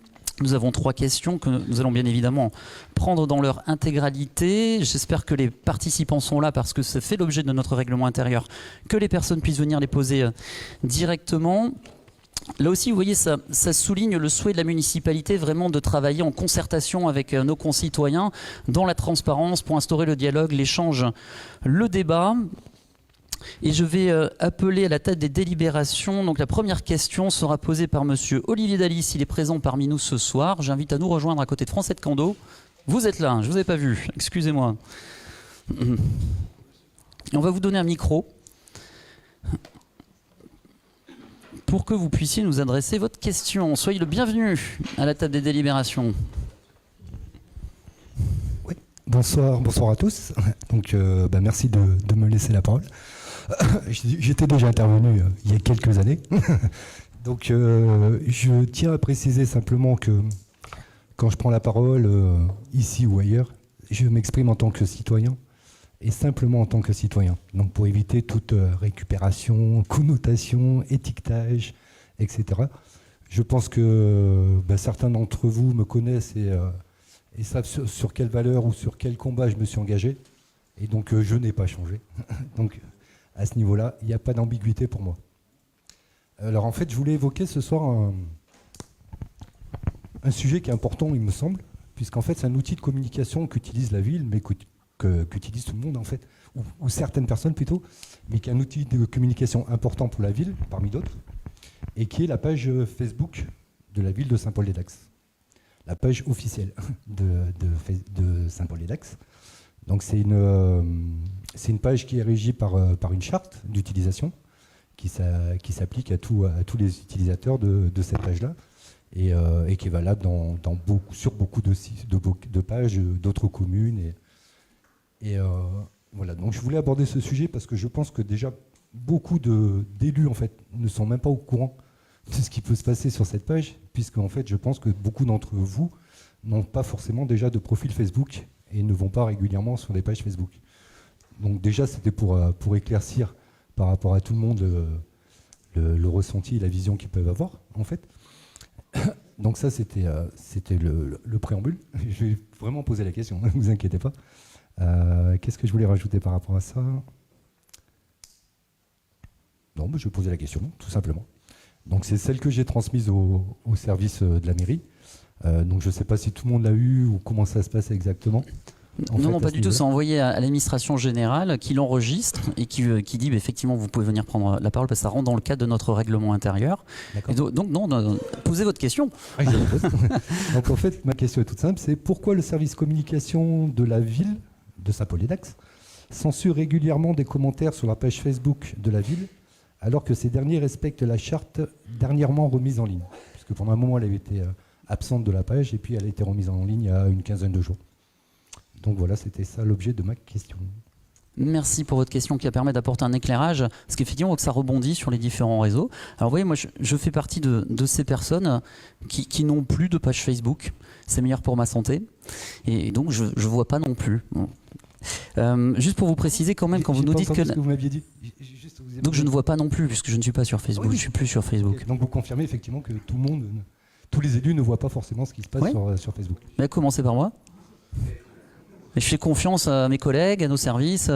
Nous avons 3 questions que nous allons bien évidemment prendre dans leur intégralité. J'espère que les participants sont là parce que ça fait l'objet de notre règlement intérieur, que les personnes puissent venir les poser directement. Là aussi, vous voyez, ça souligne le souhait de la municipalité vraiment de travailler en concertation avec nos concitoyens dans la transparence pour instaurer le dialogue, l'échange, le débat. Et je vais appeler à la table des délibérations. Donc la première question sera posée par monsieur Olivier Dalis. Il est présent parmi nous ce soir. J'invite à nous rejoindre à côté de Francette Cando. Vous êtes là, je ne vous ai pas vu. Excusez-moi. Et on va vous donner un micro pour que vous puissiez nous adresser votre question. Soyez le bienvenu à la table des délibérations. Oui, Bonsoir à tous. Donc, merci de me laisser la parole. J'étais déjà intervenu il y a quelques années. Donc, je tiens à préciser simplement que quand je prends la parole ici ou ailleurs, je m'exprime en tant que citoyen et simplement en tant que citoyen. Donc, pour éviter toute récupération, connotation, étiquetage, etc. Je pense que certains d'entre vous me connaissent et savent sur quelle valeur ou sur quel combat je me suis engagé. Et donc, je n'ai pas changé. Donc, à ce niveau-là, il n'y a pas d'ambiguïté pour moi. Alors, en fait, je voulais évoquer ce soir un sujet qui est important, il me semble, puisqu'en fait, c'est un outil de communication qu'utilise la ville, mais qu'utilise tout le monde, en fait, ou certaines personnes plutôt, mais qui est un outil de communication important pour la ville, parmi d'autres, et qui est la page Facebook de la ville de Saint-Paul-les-Dax. La page officielle de Saint-Paul-les-Dax. Donc c'est une page qui est régie par une charte d'utilisation qui s'applique à tous les utilisateurs de cette page-là et qui est valable sur beaucoup de pages d'autres communes. Voilà. Donc je voulais aborder ce sujet parce que je pense que déjà beaucoup d'élus en fait ne sont même pas au courant de ce qui peut se passer sur cette page, puisque en fait je pense que beaucoup d'entre vous n'ont pas forcément déjà de profil Facebook et ne vont pas régulièrement sur des pages Facebook. Donc déjà c'était pour éclaircir par rapport à tout le monde le ressenti et la vision qu'ils peuvent avoir en fait. Donc ça c'était le préambule. Je vais vraiment poser la question, ne vous inquiétez pas. Qu'est-ce que je voulais rajouter par rapport à ça ? Non, je vais poser la question, tout simplement. Donc c'est celle que j'ai transmise au service de la mairie. Donc je ne sais pas si tout le monde l'a eu ou comment ça se passe exactement. Non, pas du tout. C'est envoyé à l'administration générale qui l'enregistre et qui dit effectivement vous pouvez venir prendre la parole parce que ça rentre dans le cadre de notre règlement intérieur. Et donc non, posez votre question. Ah, donc en fait ma question est toute simple, c'est pourquoi le service communication de la ville de Saint-Paul-les-Dax censure régulièrement des commentaires sur la page Facebook de la ville alors que ces derniers respectent la charte dernièrement remise en ligne, puisque pendant un moment elle avait été absente de la page et puis elle a été remise en ligne il y a une quinzaine de jours. Donc voilà, c'était ça l'objet de ma question. Merci pour votre question qui a permis d'apporter un éclairage, parce qu'effectivement ça rebondit sur les différents réseaux. Alors vous voyez, moi je fais partie de ces personnes qui n'ont plus de page Facebook. C'est meilleur pour ma santé et donc je ne vois pas non plus. Juste pour vous préciser quand même, quand vous nous dites que... Ce que vous m'aviez dit. Donc je ne vois pas non plus, puisque je ne suis pas sur Facebook, oui. Je ne suis plus sur Facebook. Okay. Donc vous confirmez effectivement que tout le monde, tous les élus ne voient pas forcément ce qui se passe sur Facebook. Mais commencez par moi. Et je fais confiance à mes collègues, à nos services.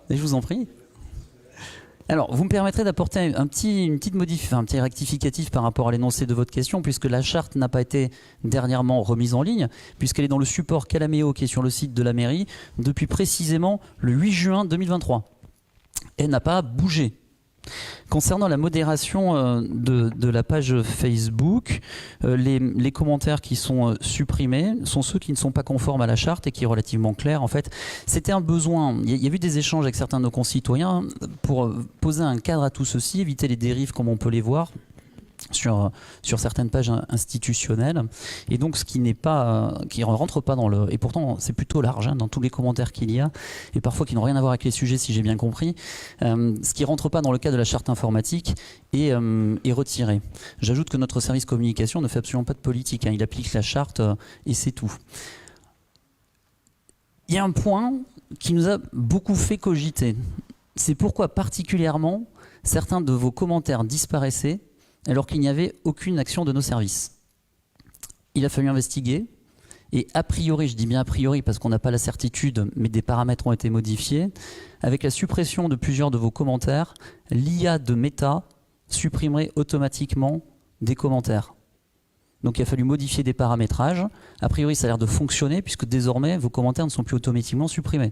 Et je vous en prie. Alors, vous me permettrez d'apporter un petit rectificatif par rapport à l'énoncé de votre question, puisque la charte n'a pas été dernièrement remise en ligne, puisqu'elle est dans le support Calameo qui est sur le site de la mairie depuis précisément le 8 juin 2023. Elle n'a pas bougé. Concernant la modération de la page Facebook, les commentaires qui sont supprimés sont ceux qui ne sont pas conformes à la charte et qui est relativement clair. En fait, c'était un besoin. Il y a eu des échanges avec certains de nos concitoyens pour poser un cadre à tout ceci, éviter les dérives comme on peut les voir sur certaines pages institutionnelles, et donc ce qui n'est pas, qui rentre pas dans le, et pourtant c'est plutôt large dans tous les commentaires qu'il y a, et parfois qui n'ont rien à voir avec les sujets si j'ai bien compris, ce qui rentre pas dans le cadre de la charte informatique est retiré. J'ajoute que notre service communication ne fait absolument pas de politique, il applique la charte et c'est tout. Il y a un point qui nous a beaucoup fait cogiter, c'est pourquoi particulièrement certains de vos commentaires disparaissaient alors qu'il n'y avait aucune action de nos services. Il a fallu investiguer, et a priori, je dis bien a priori parce qu'on n'a pas la certitude, mais des paramètres ont été modifiés, avec la suppression de plusieurs de vos commentaires, l'IA de Meta supprimerait automatiquement des commentaires. Donc il a fallu modifier des paramétrages. A priori, ça a l'air de fonctionner, puisque désormais, vos commentaires ne sont plus automatiquement supprimés.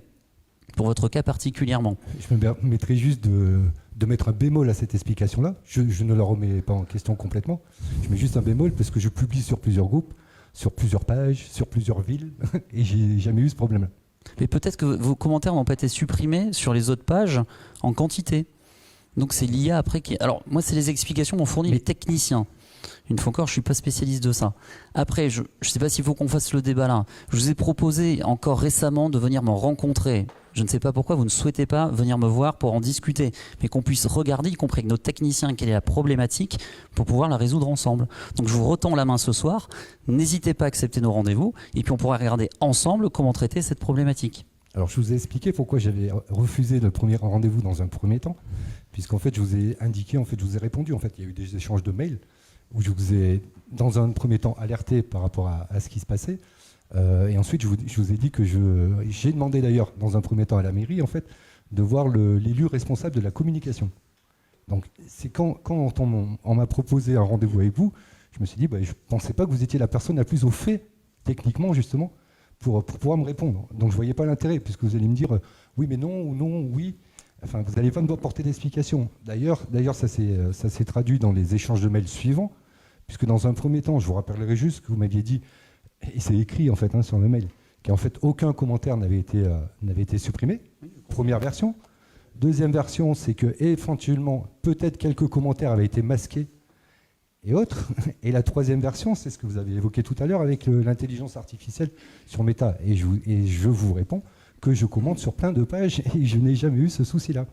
Pour votre cas particulièrement. Je me permettrai juste de mettre un bémol à cette explication-là. Je ne la remets pas en question complètement. Je mets juste un bémol parce que je publie sur plusieurs groupes, sur plusieurs pages, sur plusieurs villes, et j'ai jamais eu ce problème-là. Mais peut-être que vos commentaires n'ont pas été supprimés sur les autres pages en quantité. Donc c'est l'IA après qui... Alors moi, c'est les explications qu'ont fourni les techniciens. Une fois encore, je ne suis pas spécialiste de ça. Après, je ne sais pas s'il faut qu'on fasse le débat là. Je vous ai proposé encore récemment de venir me rencontrer. Je ne sais pas pourquoi vous ne souhaitez pas venir me voir pour en discuter, mais qu'on puisse regarder, y compris avec nos techniciens, quelle est la problématique pour pouvoir la résoudre ensemble. Donc je vous retends la main ce soir. N'hésitez pas à accepter nos rendez-vous et puis on pourra regarder ensemble comment traiter cette problématique. Alors je vous ai expliqué pourquoi j'avais refusé le premier rendez-vous dans un premier temps, puisqu'en fait je vous ai indiqué, je vous ai répondu. En fait, il y a eu des échanges de mails où je vous ai, dans un premier temps, alerté par rapport à ce qui se passait. Et ensuite, je vous ai dit que j'ai demandé d'ailleurs, dans un premier temps à la mairie, en fait, de voir l'élu responsable de la communication. Donc, c'est quand on m'a proposé un rendez-vous avec vous, je me suis dit, je ne pensais pas que vous étiez la personne la plus au fait, techniquement, justement, pour pouvoir me répondre. Donc, je ne voyais pas l'intérêt, puisque vous allez me dire oui, mais non, ou non, oui. Enfin, vous n'allez pas me apporter d'explication. D'ailleurs, ça s'est traduit dans les échanges de mails suivants, puisque dans un premier temps, je vous rappellerai juste que vous m'aviez dit, et c'est écrit en fait sur le mail, qu'en fait aucun commentaire n'avait été supprimé. Première version. Deuxième version, c'est que éventuellement, peut-être quelques commentaires avaient été masqués et autres. Et la troisième version, c'est ce que vous avez évoqué tout à l'heure avec l'intelligence artificielle sur Meta. Et je vous réponds que je commente sur plein de pages et je n'ai jamais eu ce souci-là.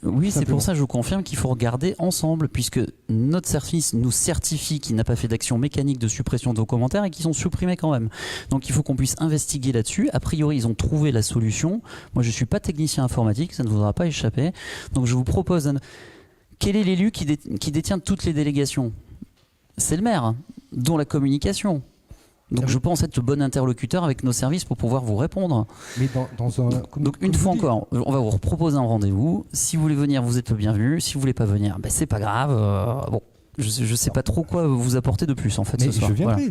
Oui, c'est pour ça que je vous confirme qu'il faut regarder ensemble, puisque notre service nous certifie qu'il n'a pas fait d'action mécanique de suppression de vos commentaires et qu'ils sont supprimés quand même. Donc il faut qu'on puisse investiguer là-dessus. A priori, ils ont trouvé la solution. Moi, je ne suis pas technicien informatique, ça ne vous aura pas échappé. Donc je vous propose... Quel est l'élu qui détient toutes les délégations? C'est le maire, dont la communication. Donc je pense être le bon interlocuteur avec nos services pour pouvoir vous répondre. Mais donc une fois encore, on va vous proposer un rendez-vous. Si vous voulez venir, vous êtes le bienvenu. Si vous voulez pas venir, c'est pas grave. Bon, je sais pas trop quoi vous apporter de plus en fait ce soir.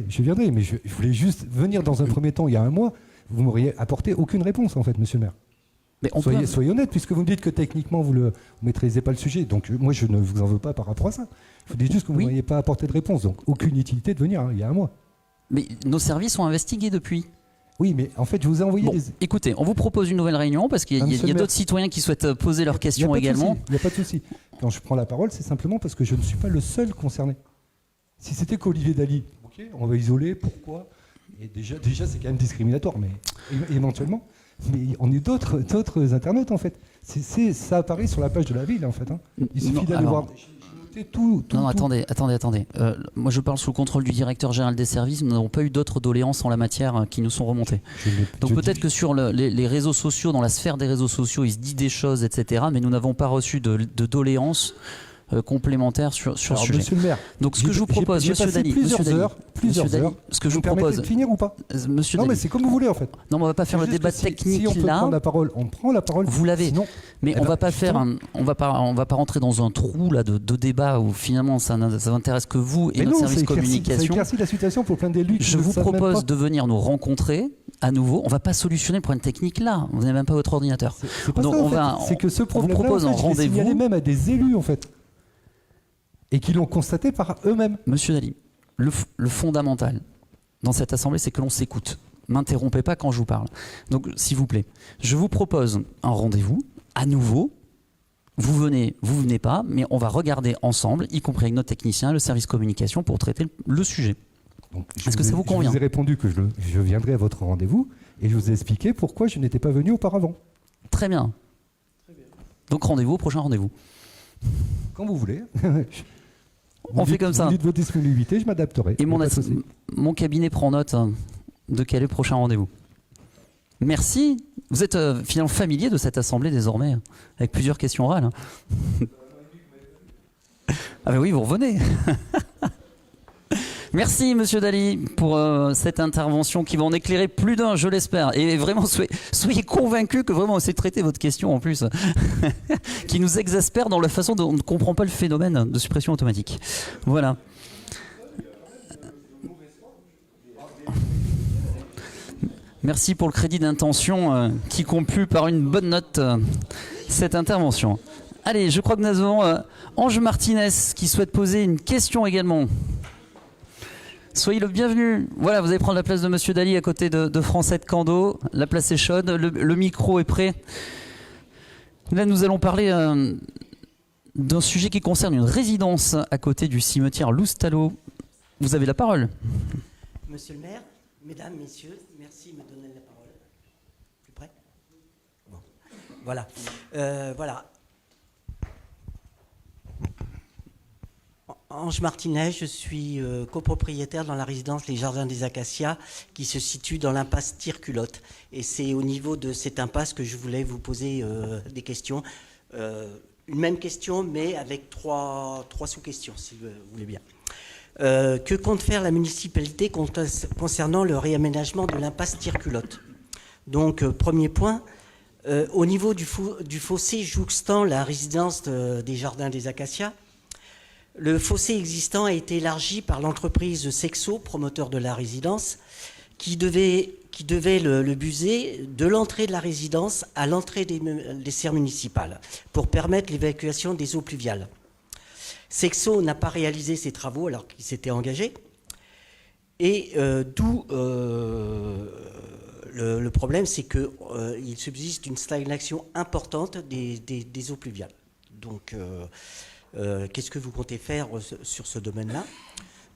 Je viendrai, mais je voulais juste venir dans un premier temps il y a un mois. Vous m'auriez apporté aucune réponse en fait, monsieur le maire. Mais soyez honnête, puisque vous me dites que techniquement vous ne maîtrisez pas le sujet. Donc moi je ne vous en veux pas par rapport à ça. Je vous dis juste que vous ne m'auriez pas apporté de réponse. Donc aucune utilité de venir il y a un mois. Mais nos services ont investigué depuis. Oui, mais en fait, je vous ai envoyé des... Écoutez, on vous propose une nouvelle réunion parce qu'il y a d'autres citoyens qui souhaitent poser leurs questions également. Il n'y a pas de souci. Quand je prends la parole, c'est simplement parce que je ne suis pas le seul concerné. Si c'était qu'Olivier Daly, ok, on va isoler, pourquoi? Et déjà c'est quand même discriminatoire, mais éventuellement. Mais on est d'autres internautes, en fait. Ça apparaît sur la page de la ville, en fait. Il suffit d'aller voir... Non, attendez. Moi, je parle sous le contrôle du directeur général des services. Nous n'avons pas eu d'autres doléances en la matière qui nous sont remontées. Donc peut-être que sur les réseaux sociaux, dans la sphère des réseaux sociaux, il se dit des choses, etc. Mais nous n'avons pas reçu de doléances complémentaires sur ce sujet. Monsieur le maire, donc ce que je vous propose, monsieur Daly, plusieurs heures, ce que je vous propose, de finir ou pas? Monsieur non, Daly. mais c'est comme vous voulez en fait. Non, mais on va pas faire le débat technique si on peut là. Prendre la parole, on prend la parole. Vous l'avez. Mais on va pas on va pas rentrer dans un trou là de débat où finalement ça n'intéresse que vous et notre service communication. Ça éclaircit la situation pour plein d'élus. Je vous propose de venir nous rencontrer à nouveau. On va pas solutionner le problème technique là. Vous n'avez même pas votre ordinateur. C'est pas ça. C'est que ce problème-là, on vous propose un rendez-vous. Signalé même à des élus en fait. Et qui l'ont constaté par eux-mêmes. Monsieur Daly, le fondamental dans cette assemblée, c'est que l'on s'écoute. M'interrompez pas quand je vous parle. Donc, s'il vous plaît, je vous propose un rendez-vous, à nouveau. Vous venez pas, mais on va regarder ensemble, y compris avec notre technicien, le service communication, pour traiter le sujet. Est-ce que ça vous convient? Je vous ai répondu que je viendrai à votre rendez-vous, et je vous ai expliqué pourquoi je n'étais pas venu auparavant. Très bien. Donc, rendez-vous au prochain rendez-vous. Quand vous voulez. On fait comme ça. Vous dites votre disponibilité, je m'adapterai. Et mon cabinet prend note de quel est le prochain rendez-vous. Merci. Vous êtes finalement familier de cette assemblée désormais, avec plusieurs questions orales. Ah ben oui, vous revenez. Merci Monsieur Daly pour cette intervention qui va en éclairer plus d'un, je l'espère. Et vraiment, soyez convaincus que vraiment on sait traiter votre question en plus, qui nous exaspère dans la façon dont on ne comprend pas le phénomène de suppression automatique. Voilà. Merci pour le crédit d'intention qui conclut par une bonne note cette intervention. Allez, je crois que nous avons Ange Martinez qui souhaite poser une question également. Soyez le bienvenu. Voilà, vous allez prendre la place de Monsieur Daly à côté de Francette Cando. La place est chaude, le micro est prêt. Là, nous allons parler d'un sujet qui concerne une résidence à côté du cimetière Loustalot. Vous avez la parole. Monsieur le maire, mesdames, messieurs, merci de me donner la parole. Plus près ? Bon. Voilà. Voilà. Ange Martinet, je suis copropriétaire dans la résidence Les Jardins des Acacias qui se situe dans l'impasse Tire-Culotte. Et c'est au niveau de cette impasse que je voulais vous poser des questions. Une même question, mais avec trois sous-questions, si vous voulez bien. Que compte faire la municipalité concernant le réaménagement de l'impasse Tire-Culotte? Donc, premier point, au niveau du fossé jouxtant la résidence des Jardins des Acacias, le fossé existant a été élargi par l'entreprise Sexo, promoteur de la résidence, qui devait le buser de l'entrée de la résidence à l'entrée des serres municipales pour permettre l'évacuation des eaux pluviales. Sexo n'a pas réalisé ces travaux alors qu'il s'était engagé, et d'où le problème, c'est qu'il subsiste une stagnation importante des eaux pluviales. Donc, qu'est-ce que vous comptez faire sur ce domaine-là?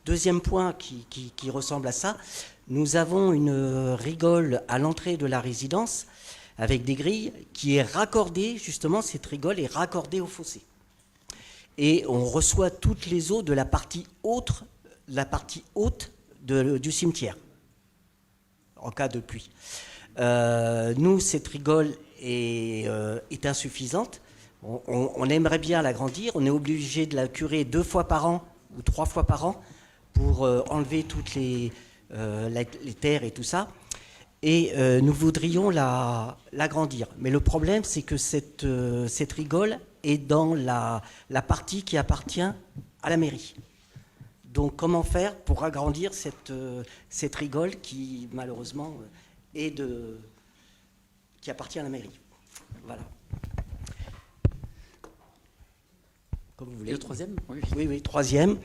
Deuxième point qui ressemble à ça, nous avons une rigole à l'entrée de la résidence avec des grilles qui est raccordée, justement, cette rigole est raccordée au fossé. Et on reçoit toutes les eaux de la partie haute du cimetière, en cas de pluie. Nous, cette rigole est insuffisante. On aimerait bien l'agrandir. On est obligé de la curer 2 fois par an ou 3 fois par an pour enlever toutes les terres et tout ça. Et nous voudrions l'agrandir. Mais le problème, c'est que cette rigole est dans la partie qui appartient à la mairie. Donc comment faire pour agrandir cette rigole qui, malheureusement, qui appartient à la mairie? Voilà. Comme vous voulez. Et le troisième? Oui, troisième.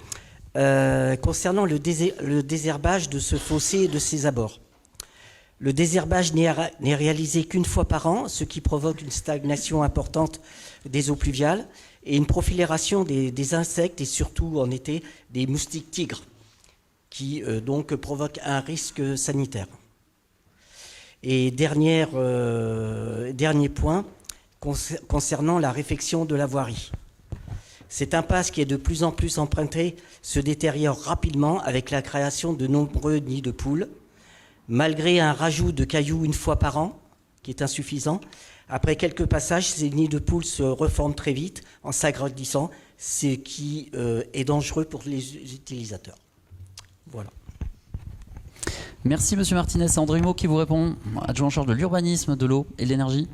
Concernant le désherbage de ce fossé et de ses abords. Le désherbage n'est réalisé qu'une fois par an, ce qui provoque une stagnation importante des eaux pluviales et une prolifération des insectes et surtout en été des moustiques tigres qui donc provoquent un risque sanitaire. Et dernier point concernant la réfection de la voirie. Cette impasse qui est de plus en plus empruntée se détériore rapidement avec la création de nombreux nids de poules. Malgré un rajout de cailloux une fois par an, qui est insuffisant, après quelques passages, ces nids de poules se reforment très vite en s'agrandissant, ce qui est dangereux pour les utilisateurs. Voilà. Merci Monsieur Martinez. C'est André Humeau qui vous répond, adjoint en charge de l'urbanisme, de l'eau et de l'énergie,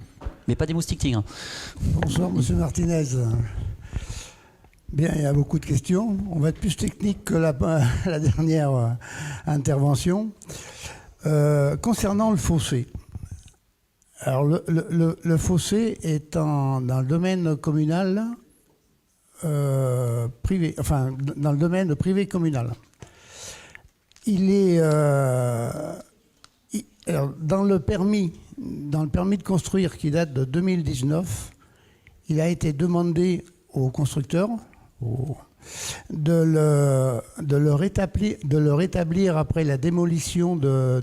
mais pas des moustiques tigres. Bonsoir Monsieur Martinez. Bien, il y a beaucoup de questions. On va être plus technique que la dernière intervention. Concernant le fossé. Alors le fossé est dans le domaine communal privé, enfin dans le domaine privé communal. Il est alors, dans le permis de construire qui date de 2019, il a été demandé aux constructeurs de le rétablir après la démolition de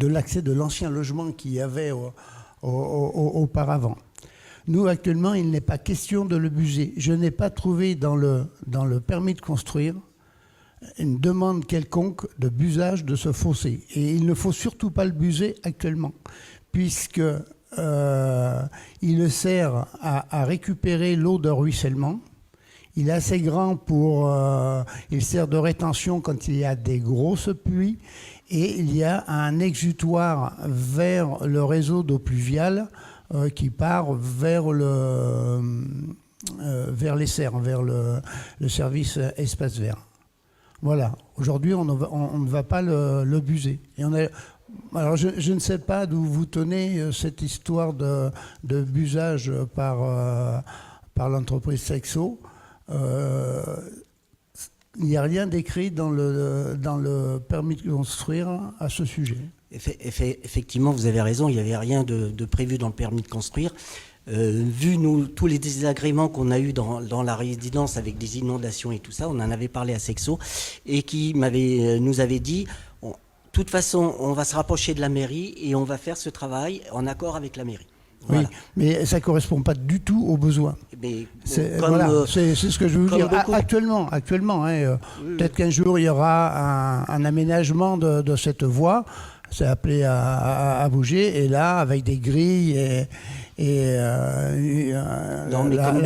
l'accès de l'ancien logement qu'il y avait auparavant. Nous, actuellement, il n'est pas question de le buser. Je n'ai pas trouvé dans le permis de construire une demande quelconque de busage de ce fossé. Et il ne faut surtout pas le buser actuellement, puisque il sert à récupérer l'eau de ruissellement. Il est assez grand il sert de rétention quand il y a des grosses pluies, et il y a un exutoire vers le réseau d'eau pluviale qui part vers les serres, vers le service espace vert. Voilà. Aujourd'hui, on ne va pas le buser. Et alors, je ne sais pas d'où vous tenez cette histoire de busage par l'entreprise Sexo. Il n'y a rien d'écrit dans le permis de construire à ce sujet. Effectivement, vous avez raison, il n'y avait rien de prévu dans le permis de construire. vu tous les désagréments qu'on a eus dans la résidence avec des inondations et tout ça, on en avait parlé à Sexo, et qui nous avait dit, de toute façon, on va se rapprocher de la mairie et on va faire ce travail en accord avec la mairie. Voilà. Oui, mais ça ne correspond pas du tout aux besoins. C'est ce que je veux dire. Actuellement, peut-être qu'un jour, il y aura un aménagement de cette voie. C'est appelé à bouger, et là, avec des grilles et la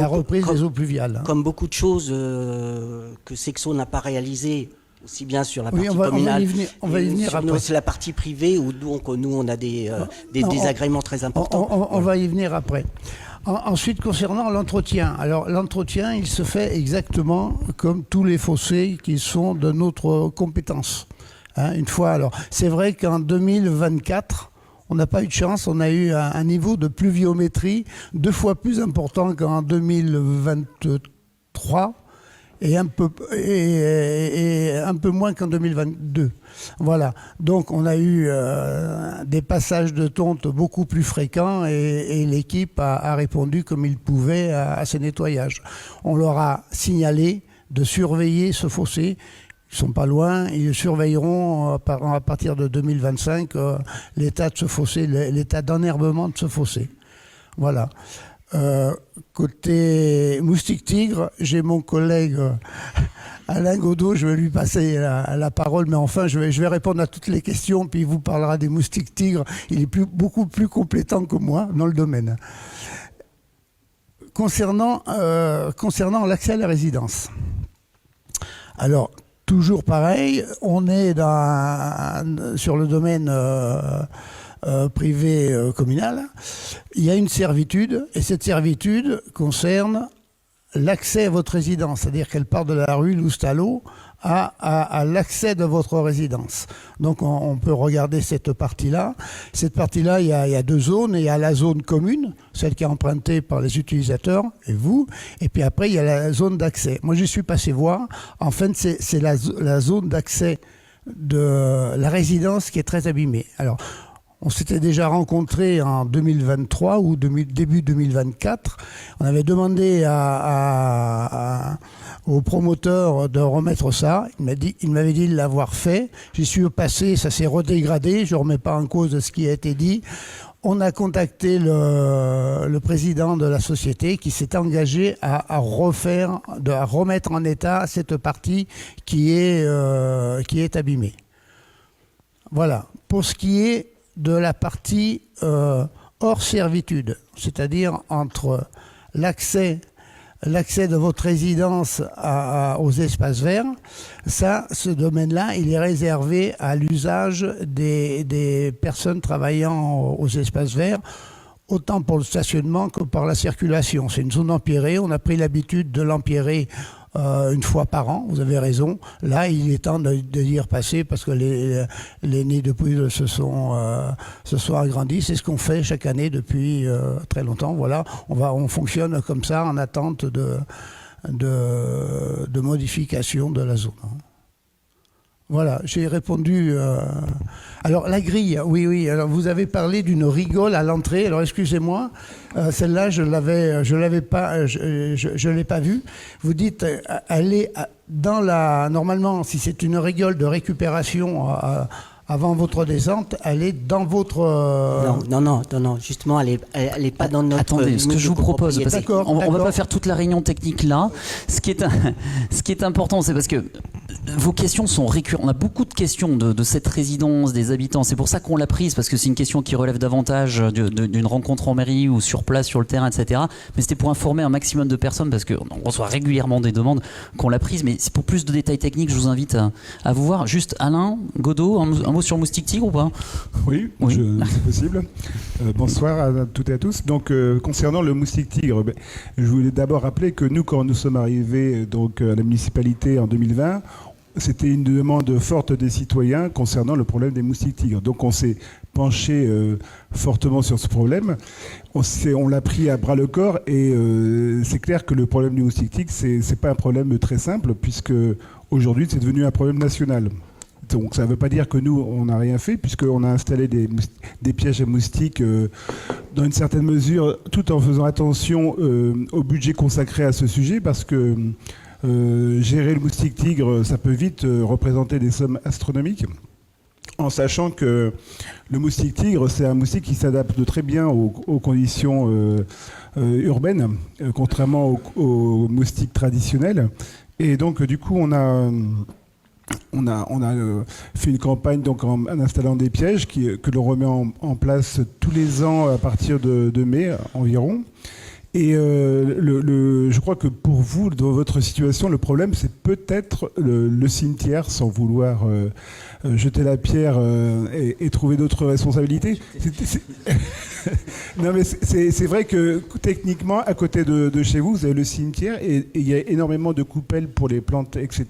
reprise des eaux pluviales. Comme beaucoup de choses que Sexo n'a pas réalisées, aussi bien sur la partie communale, on va y venir après. C'est la partie privée où donc, nous on a des désagréments très importants. On va y venir après. Ensuite, concernant l'entretien. Alors l'entretien, il se fait exactement comme tous les fossés qui sont de notre compétence. Une fois, alors c'est vrai qu'en 2024, on n'a pas eu de chance, on a eu un niveau de pluviométrie 2 fois plus important qu'en 2023 et un peu moins qu'en 2022. Voilà, donc on a eu des passages de tonte beaucoup plus fréquents, et l'équipe a répondu comme il pouvait à ces nettoyages. On leur a signalé de surveiller ce fossé. Ils ne sont pas loin, ils surveilleront à partir de 2025 l'état de ce fossé, l'état d'enherbement de ce fossé. Voilà. Côté moustique-tigre, j'ai mon collègue Alain Godot, je vais lui passer la parole, mais enfin je vais répondre à toutes les questions, puis il vous parlera des moustiques-tigres. Il est beaucoup plus compétent que moi dans le domaine. Concernant l'accès à la résidence. Alors, toujours pareil, on est sur le domaine privé communal. Il y a une servitude, et cette servitude concerne l'accès à votre résidence, c'est-à-dire qu'elle part de la rue Loustalot à l'accès de votre résidence. Donc on peut regarder cette partie-là. Cette partie-là, il y a 2 zones. Il y a la zone commune, celle qui est empruntée par les utilisateurs et vous. Et puis après, il y a la zone d'accès. Moi, je suis passé voir. En fait, c'est la zone d'accès de la résidence qui est très abîmée. Alors, on s'était déjà rencontrés en 2023 ou début 2024. On avait demandé au promoteur de remettre ça. Il m'avait dit de l'avoir fait. J'y suis passé, ça s'est redégradé. Je ne remets pas en cause ce qui a été dit. On a contacté le président de la société qui s'est engagé à remettre en état cette partie qui est abîmée. Voilà. Pour ce qui est de la partie hors servitude, c'est-à-dire entre l'accès de votre résidence aux espaces verts, ce domaine-là, il est réservé à l'usage des personnes travaillant aux espaces verts, autant pour le stationnement que par la circulation. C'est une zone empierrée, on a pris l'habitude de l'empierrer une fois par an, vous avez raison. Là, il est temps d'y repasser parce que les nids de poules se sont agrandis. C'est ce qu'on fait chaque année depuis très longtemps. Voilà, on fonctionne comme ça en attente de modification de la zone. Voilà, j'ai répondu. Alors la grille, oui. Alors vous avez parlé d'une rigole à l'entrée. Alors excusez-moi, celle-là je l'avais pas, je l'ai pas vue. Vous dites, elle est dans normalement, si c'est une rigole de récupération avant votre descente, elle est dans votre... Non, justement, elle est pas dans notre... Attendez, ce que je vous propose, parce qu'on ne va pas faire toute la réunion technique là, ce qui est important, c'est parce que vos questions sont récurrentes. On a beaucoup de questions de cette résidence, des habitants. C'est pour ça qu'on l'a prise, parce que c'est une question qui relève davantage d'une rencontre en mairie ou sur place, sur le terrain, etc. Mais c'était pour informer un maximum de personnes, parce qu'on reçoit régulièrement des demandes qu'on l'a prise. Mais pour plus de détails techniques, je vous invite à vous voir. Juste Alain Godot, un mot sur Moustique Tigre ou pas? Oui. C'est possible. Bonsoir à toutes et à tous. Donc, concernant le Moustique Tigre, je voulais d'abord rappeler que nous, quand nous sommes arrivés à la municipalité en 2020, c'était une demande forte des citoyens concernant le problème des moustiques tigres. Donc on s'est penché fortement sur ce problème. On l'a pris à bras le corps et c'est clair que le problème du moustique tigre, c'est pas un problème très simple puisque aujourd'hui c'est devenu un problème national. Donc ça ne veut pas dire que nous, on n'a rien fait, puisqu'on a installé des pièges à moustiques dans une certaine mesure, tout en faisant attention au budget consacré à ce sujet, parce que gérer le moustique tigre, ça peut vite représenter des sommes astronomiques, en sachant que le moustique tigre, c'est un moustique qui s'adapte très bien aux conditions urbaines, contrairement aux moustiques traditionnels. Et donc, du coup, on a fait une campagne donc, en installant des pièges que l'on remet en place tous les ans à partir de mai environ. Et je crois que pour vous, dans votre situation, le problème, c'est peut-être le cimetière, sans vouloir jeter la pierre et trouver d'autres responsabilités. Non, mais c'est vrai que techniquement, à côté de chez vous, vous avez le cimetière et il y a énormément de coupelles pour les plantes, etc.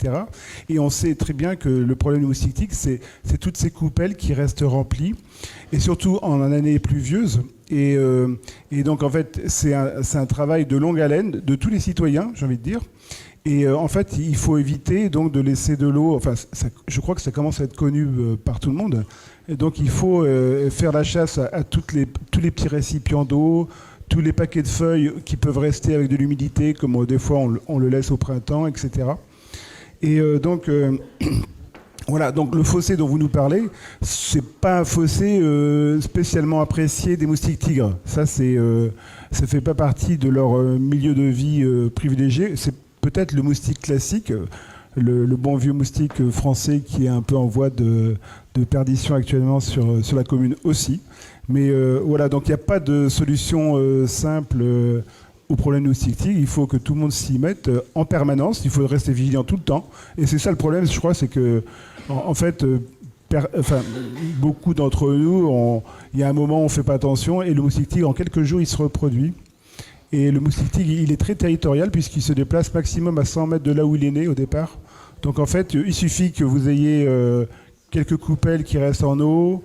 Et on sait très bien que le problème du moustique tigre, c'est toutes ces coupelles qui restent remplies, et surtout en année pluvieuse. Et donc, en fait, c'est un travail de longue haleine de tous les citoyens, j'ai envie de dire. Et en fait, il faut éviter donc de laisser de l'eau. Enfin, je crois que ça commence à être connu par tout le monde. Et donc, il faut faire la chasse à tous les petits récipients d'eau, tous les paquets de feuilles qui peuvent rester avec de l'humidité, comme des fois on le laisse au printemps, etc. Et donc... Voilà, donc le fossé dont vous nous parlez, c'est pas un fossé spécialement apprécié des moustiques tigres. Ça fait pas partie de leur milieu de vie privilégié. C'est peut-être le moustique classique, le bon vieux moustique français qui est un peu en voie de perdition actuellement sur la commune aussi. Mais voilà, donc il n'y a pas de solution simple au problème du moustique tigre. Il faut que tout le monde s'y mette en permanence. Il faut rester vigilant tout le temps. Et c'est ça le problème, je crois, c'est que en fait, beaucoup d'entre nous, il y a un moment où on ne fait pas attention et le moustique tigre, en quelques jours, il se reproduit. Et le moustique tigre, il est très territorial puisqu'il se déplace maximum à 100 mètres de là où il est né au départ. Donc en fait, il suffit que vous ayez quelques coupelles qui restent en eau.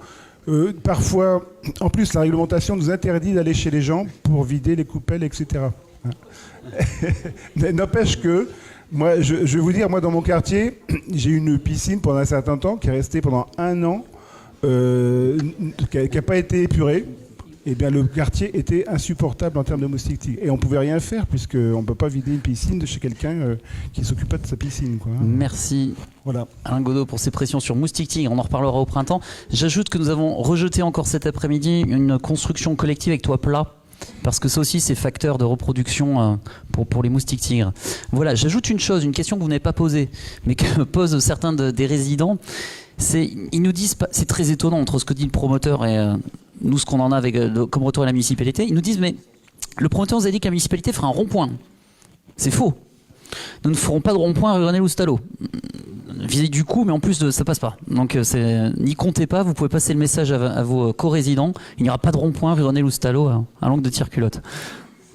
Parfois, en plus, la réglementation nous interdit d'aller chez les gens pour vider les coupelles, etc. Mais n'empêche que, moi, je vais vous dire, moi, dans mon quartier, j'ai eu une piscine pendant un certain temps qui est restée pendant 1 an, qui n'a pas été épurée. Eh bien, le quartier était insupportable en termes de moustiques tigres. Et on ne pouvait rien faire, puisqu'on ne peut pas vider une piscine de chez quelqu'un qui ne s'occupe pas de sa piscine, quoi. Merci, voilà, Alain Godot, pour ces pressions sur moustique tigre. On en reparlera au printemps. J'ajoute que nous avons rejeté encore cet après-midi une construction collective avec toit plat, parce que ça aussi, c'est facteur de reproduction pour les moustiques tigres. Voilà, j'ajoute une question que vous n'avez pas posée, mais que posent certains des résidents. Ils nous disent, c'est très étonnant entre ce que dit le promoteur et nous, ce qu'on en a comme retour à la municipalité. Ils nous disent, mais le promoteur nous a dit que la municipalité fera un rond-point. C'est faux. Nous ne ferons pas de rond-point à Grenelle-Oustalo. Visez du coup, mais en plus, ça passe pas. Donc, n'y comptez pas. Vous pouvez passer le message à vos co-résidents. Il n'y aura pas de rond-point à Grenelle-Oustalo à langue de tire-culotte.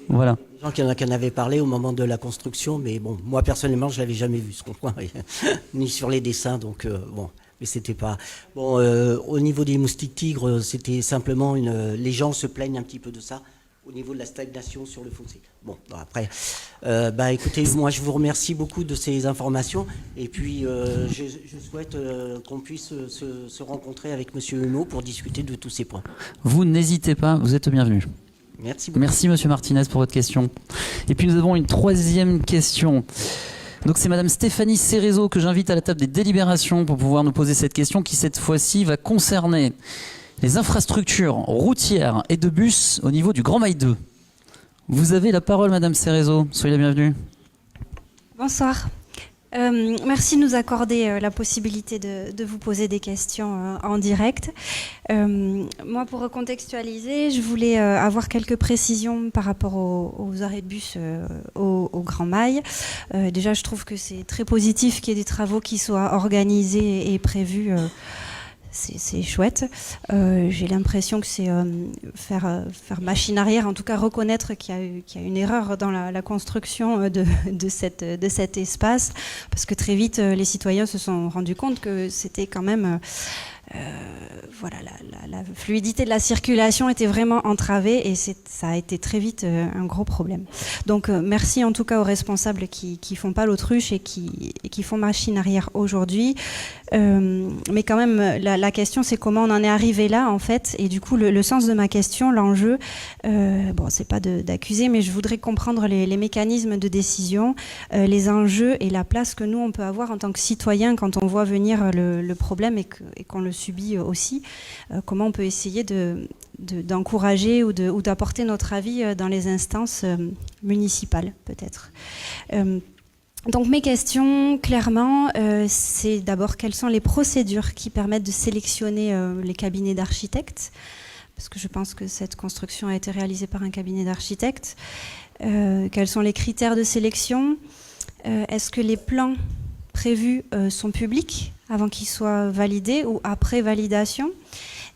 Voilà. Il y en a qui en avaient parlé au moment de la construction, mais bon, moi personnellement, je l'avais jamais vu ce rond-point, ni sur les dessins, donc bon. Mais c'était pas bon. Au niveau des moustiques tigres, c'était simplement les gens se plaignent un petit peu de ça au niveau de la stagnation sur le fossé. Bon, après, écoutez, moi je vous remercie beaucoup de ces informations et puis je souhaite qu'on puisse se rencontrer avec Monsieur Huneau pour discuter de tous ces points. Vous n'hésitez pas, vous êtes bienvenu. Merci beaucoup. Merci Monsieur Martinez pour votre question. Et puis nous avons une troisième question. Donc c'est Madame Stéphanie Cérézo que j'invite à la table des délibérations pour pouvoir nous poser cette question qui cette fois-ci va concerner les infrastructures routières et de bus au niveau du Grand Mail 2. Vous avez la parole Madame Cérézo, soyez la bienvenue. Bonsoir. Merci de nous accorder la possibilité de vous poser des questions en direct. Moi, pour recontextualiser, je voulais avoir quelques précisions par rapport aux arrêts de bus au Grand Mail. Déjà, je trouve que c'est très positif qu'il y ait des travaux qui soient organisés et prévus. C'est chouette. J'ai l'impression que c'est faire machine arrière, en tout cas reconnaître qu'il y a une erreur dans la construction de cet espace, parce que très vite les citoyens se sont rendus compte que c'était quand même la fluidité de la circulation était vraiment entravée et ça a été très vite un gros problème. Donc merci en tout cas aux responsables qui font pas l'autruche et qui font machine arrière aujourd'hui. Mais quand même, la question, c'est comment on en est arrivé là, en fait. Et du coup, le sens de ma question, l'enjeu, bon, c'est pas d'accuser, mais je voudrais comprendre les mécanismes de décision, les enjeux et la place que nous, on peut avoir en tant que citoyen quand on voit venir le problème et qu'on le subit aussi. Comment on peut essayer d'encourager ou d'apporter notre avis dans les instances municipales, peut-être. Donc mes questions, clairement, c'est d'abord quelles sont les procédures qui permettent de sélectionner les cabinets d'architectes, parce que je pense que cette construction a été réalisée par un cabinet d'architectes. Quels sont les critères de sélection? Est-ce que les plans prévus sont publics avant qu'ils soient validés ou après validation?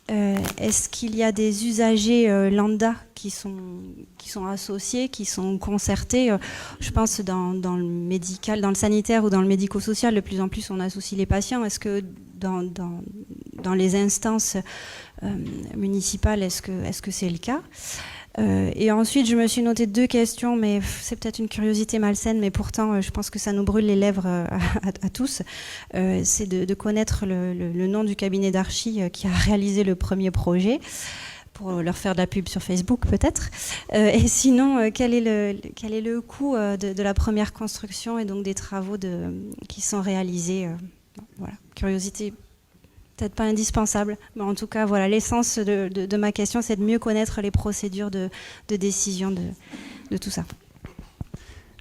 Est-ce qu'il y a des usagers lambda qui sont associés, qui sont concertés? Je pense dans le médical, dans le sanitaire ou dans le médico-social, de plus en plus on associe les patients. Est-ce que dans les instances municipales, est-ce que c'est le cas? Et ensuite, je me suis noté 2 questions, mais c'est peut-être une curiosité malsaine, mais pourtant, je pense que ça nous brûle les lèvres à tous. C'est de connaître le nom du cabinet d'archi qui a réalisé le premier projet, pour leur faire de la pub sur Facebook, peut-être. Et sinon, quel est le coût de la première construction et donc des travaux qui sont réalisés? Voilà, curiosité peut-être pas indispensable, mais en tout cas, voilà, l'essence de ma question, c'est de mieux connaître les procédures de décision de tout ça.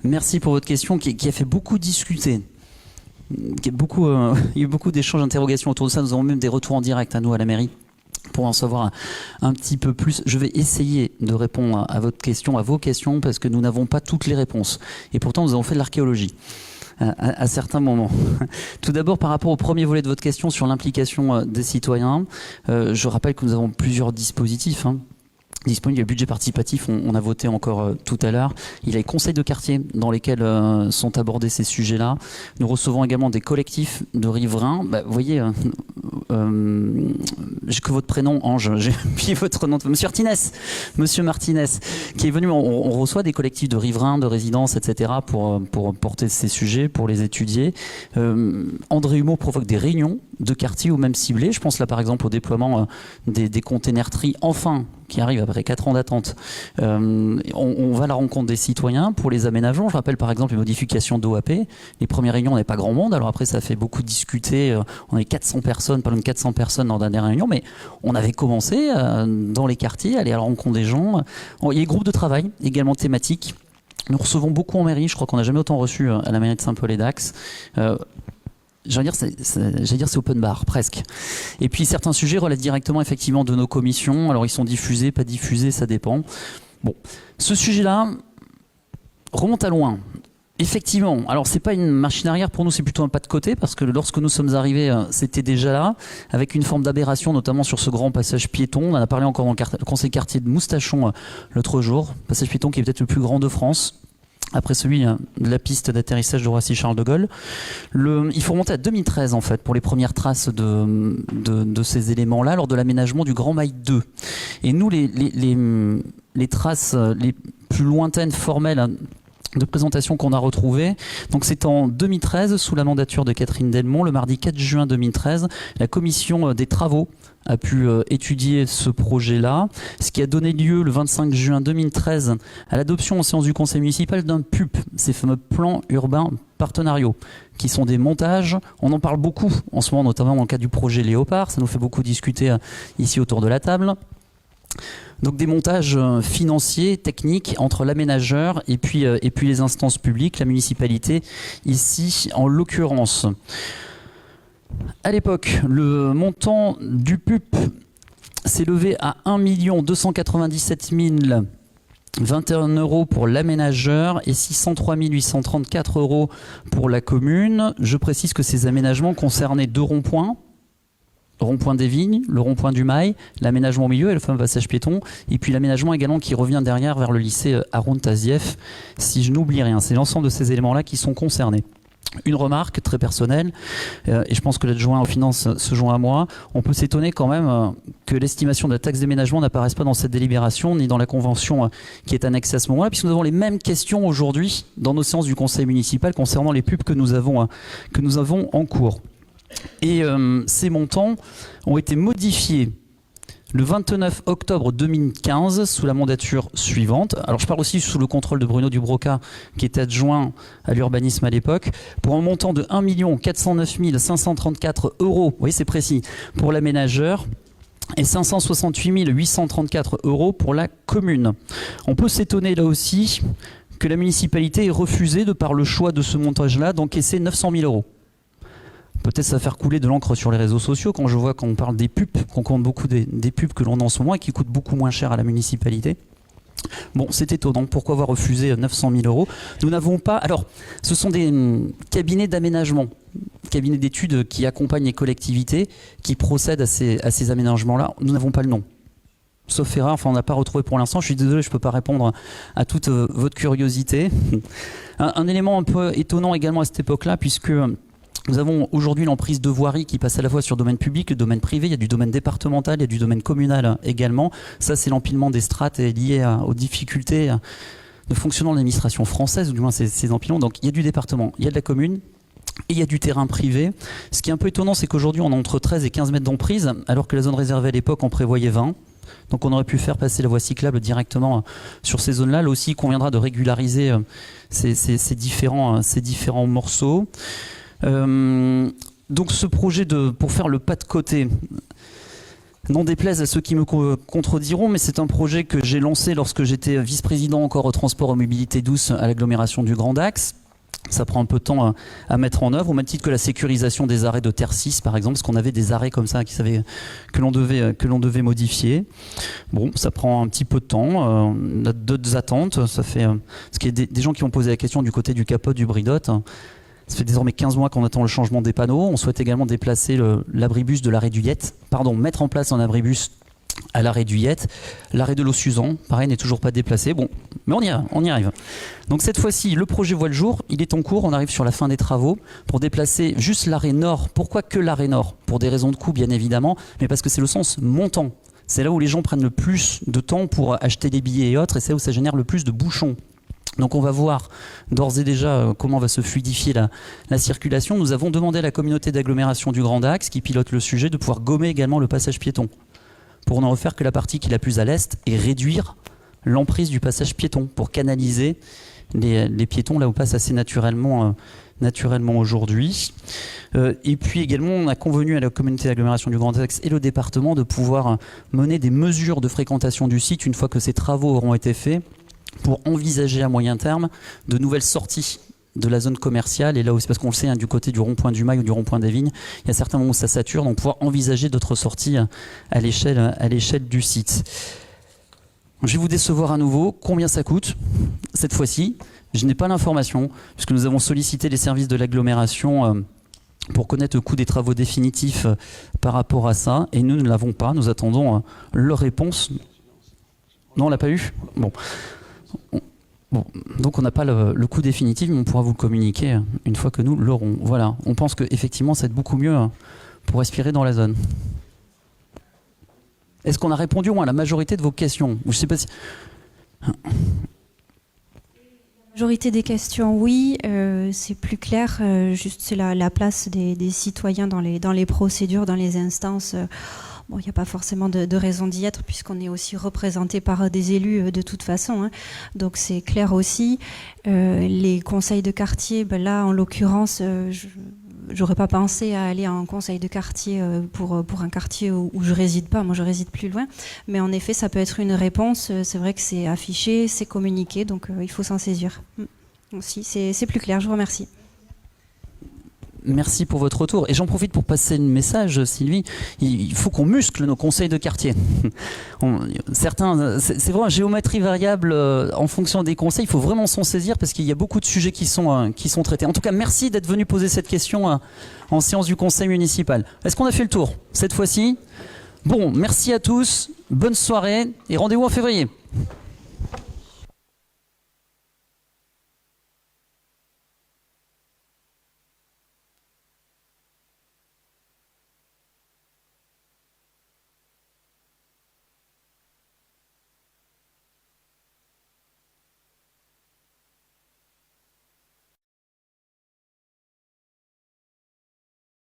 Merci pour votre question qui a fait beaucoup discuter. Il y a eu beaucoup d'échanges, d'interrogations autour de ça. Nous avons même des retours en direct à nous, à la mairie, pour en savoir un petit peu plus. Je vais essayer de répondre à votre question, à vos questions, parce que nous n'avons pas toutes les réponses. Et pourtant, nous avons fait de l'archéologie. À certains moments. Tout d'abord, par rapport au premier volet de votre question sur l'implication des citoyens, je rappelle que nous avons plusieurs dispositifs disponibles. Il y a le budget participatif, on a voté encore tout à l'heure. Il y a les conseils de quartier dans lesquels sont abordés ces sujets-là. Nous recevons également des collectifs de riverains. Vous voyez, j'ai que votre prénom, Ange, j'ai oublié votre nom, Monsieur Martinez, qui est venu. On reçoit des collectifs de riverains, de résidences, etc. pour porter ces sujets, pour les étudier. André Humeau provoque des réunions de quartier ou même ciblées. Je pense là par exemple au déploiement des containers tri, enfin, qui arrive après 4 ans d'attente. On va à la rencontre des citoyens pour les aménagements. Je rappelle par exemple les modifications d'OAP. Les premières réunions, on n'avait pas grand monde. Alors après, ça fait beaucoup discuter. On avait 400 personnes, pas loin de 400 personnes lors de la dernière réunion. Mais on avait commencé dans les quartiers, aller à la rencontre des gens. Il y a des groupes de travail également thématiques. Nous recevons beaucoup en mairie. Je crois qu'on n'a jamais autant reçu à la mairie de Saint-Paul-et-Dax. J'allais dire c'est open bar, presque. Et puis certains sujets relèvent directement effectivement de nos commissions. Alors ils sont diffusés, pas diffusés, ça dépend. Bon, ce sujet-là remonte à loin. Effectivement, alors c'est pas une machine arrière pour nous, c'est plutôt un pas de côté, parce que lorsque nous sommes arrivés, c'était déjà là, avec une forme d'aberration, notamment sur ce grand passage piéton. On en a parlé encore dans le conseil quartier de Moustachon l'autre jour, passage piéton qui est peut-être le plus grand de France, après celui de la piste d'atterrissage de Roissy-Charles de Gaulle. Il faut remonter à 2013 en fait pour les premières traces de ces éléments-là lors de l'aménagement du Grand Mail 2. Et nous, les traces les plus lointaines, formelles de présentation qu'on a retrouvées, donc c'est en 2013 sous la mandature de Catherine Delmont, le mardi 4 juin 2013, la commission des travaux a pu étudier ce projet-là, ce qui a donné lieu le 25 juin 2013 à l'adoption en séance du conseil municipal d'un PUP, ces fameux plans urbains partenariaux, qui sont des montages. On en parle beaucoup en ce moment, notamment dans le cadre du projet Léopard, ça nous fait beaucoup discuter ici autour de la table. Donc des montages financiers, techniques entre l'aménageur et puis les instances publiques, la municipalité ici en l'occurrence. À l'époque, le montant du PUP s'est levé à 1 297 021 € pour l'aménageur et 603 834 € pour la commune. Je précise que ces aménagements concernaient 2 ronds-points. Le rond-point des Vignes, le rond-point du Mail, l'aménagement au milieu et le fameux passage piéton, et puis l'aménagement également qui revient derrière vers le lycée Haroun Tazieff, si je n'oublie rien. C'est l'ensemble de ces éléments-là qui sont concernés. Une remarque très personnelle, et je pense que l'adjoint aux finances se joint à moi, on peut s'étonner quand même que l'estimation de la taxe d'aménagement n'apparaisse pas dans cette délibération ni dans la convention qui est annexée à ce moment-là, puisque nous avons les mêmes questions aujourd'hui dans nos séances du conseil municipal concernant les pubs que nous avons en cours. Et ces montants ont été modifiés le 29 octobre 2015 sous la mandature suivante. Alors je parle aussi sous le contrôle de Bruno Dubroca, qui était adjoint à l'urbanisme à l'époque, pour un montant de 1 409 534 €, vous voyez c'est précis, pour l'aménageur, et 568 834 € pour la commune. On peut s'étonner là aussi que la municipalité ait refusé, de par le choix de ce montage-là, d'encaisser 900 000 €. Peut-être ça va faire couler de l'encre sur les réseaux sociaux quand je vois qu'on parle des pubs, qu'on compte beaucoup des pubs que l'on a en ce moment et qui coûtent beaucoup moins cher à la municipalité. Bon, c'est étonnant. Pourquoi avoir refusé 900 000 €? Nous n'avons pas... Alors, ce sont des cabinets d'aménagement, cabinets d'études qui accompagnent les collectivités, qui procèdent à ces aménagements-là. Nous n'avons pas le nom. Sauf erreur, enfin on n'a pas retrouvé pour l'instant. Je suis désolé, je ne peux pas répondre à toute votre curiosité. Un élément un peu étonnant également à cette époque-là, puisque... nous avons aujourd'hui l'emprise de voirie qui passe à la fois sur le domaine public, le domaine privé, il y a du domaine départemental, il y a du domaine communal également. Ça, c'est l'empilement des strates lié aux difficultés de fonctionnement de l'administration française, ou du moins ces empilements. Donc il y a du département, il y a de la commune, et il y a du terrain privé. Ce qui est un peu étonnant, c'est qu'aujourd'hui, on a entre 13 et 15 mètres d'emprise, alors que la zone réservée à l'époque en prévoyait 20. Donc on aurait pu faire passer la voie cyclable directement sur ces zones-là. Là aussi, il conviendra de régulariser ces différents morceaux. Donc ce projet pour faire le pas de côté, n'en déplaise à ceux qui me contrediront, mais c'est un projet que j'ai lancé lorsque j'étais vice-président encore au transport et mobilité douce à l'agglomération du Grand Axe. Ça prend un peu de temps à mettre en œuvre, au même titre que la sécurisation des arrêts de Terre 6 par exemple, parce qu'on avait des arrêts comme ça que l'on devait modifier. Bon, ça prend un petit peu de temps, on a d'autres attentes, ça fait parce qu'il y a des gens qui ont posé la question du côté du Capot, du Bridote. Ça fait désormais 15 mois qu'on attend le changement des panneaux. On souhaite également déplacer l'abribus de l'arrêt du Yette. Pardon, mettre en place un abribus à l'arrêt du Yette. L'arrêt de l'Eau-Suzan, pareil, n'est toujours pas déplacé. Bon, mais on y arrive. Donc cette fois-ci, le projet voit le jour. Il est en cours. On arrive sur la fin des travaux pour déplacer juste l'arrêt nord. Pourquoi que l'arrêt nord? Pour des raisons de coût, bien évidemment, mais parce que c'est le sens montant. C'est là où les gens prennent le plus de temps pour acheter des billets et autres, et c'est là où ça génère le plus de bouchons. Donc on va voir d'ores et déjà comment va se fluidifier la circulation. Nous avons demandé à la communauté d'agglomération du Grand Axe, qui pilote le sujet, de pouvoir gommer également le passage piéton, pour n'en refaire que la partie qui est la plus à l'est, et réduire l'emprise du passage piéton, pour canaliser les piétons là où passe assez naturellement aujourd'hui. Et puis également, on a convenu à la communauté d'agglomération du Grand Axe et le département de pouvoir mener des mesures de fréquentation du site une fois que ces travaux auront été faits, pour envisager à moyen terme de nouvelles sorties de la zone commerciale. Et là aussi, parce qu'on le sait, du côté du rond-point du Mail ou du rond-point des Vignes, il y a certains moments où ça sature, donc pouvoir envisager d'autres sorties à l'échelle du site. Je vais vous décevoir à nouveau. Combien ça coûte cette fois-ci? Je n'ai pas l'information, puisque nous avons sollicité les services de l'agglomération pour connaître le coût des travaux définitifs par rapport à ça, et nous ne l'avons pas. Nous attendons leur réponse. Non, on l'a pas eu? Bon, donc on n'a pas le coût définitif, mais on pourra vous le communiquer une fois que nous l'aurons. Voilà, on pense qu'effectivement ça va être beaucoup mieux pour respirer dans la zone. Est-ce qu'on a répondu au moins à la majorité de vos questions? Je sais pas si... La majorité des questions, oui, c'est plus clair. Juste c'est la place des citoyens dans les procédures, dans les instances. Bon, il n'y a pas forcément de raison d'y être, puisqu'on est aussi représenté par des élus de toute façon, hein. Donc c'est clair aussi. Les conseils de quartier, ben là en l'occurrence, j'aurais pas pensé à aller en conseil de quartier pour un quartier où je réside pas. Moi je réside plus loin, mais en effet ça peut être une réponse. C'est vrai que c'est affiché, c'est communiqué, donc il faut s'en saisir. Aussi, c'est plus clair. Je vous remercie. Merci pour votre retour. Et j'en profite pour passer un message, Sylvie. Il faut qu'on muscle nos conseils de quartier. Certains, c'est vraiment géométrie variable en fonction des conseils. Il faut vraiment s'en saisir parce qu'il y a beaucoup de sujets qui sont traités. En tout cas, merci d'être venu poser cette question en séance du conseil municipal. Est-ce qu'on a fait le tour cette fois-ci? Bon, merci à tous. Bonne soirée et rendez-vous en février.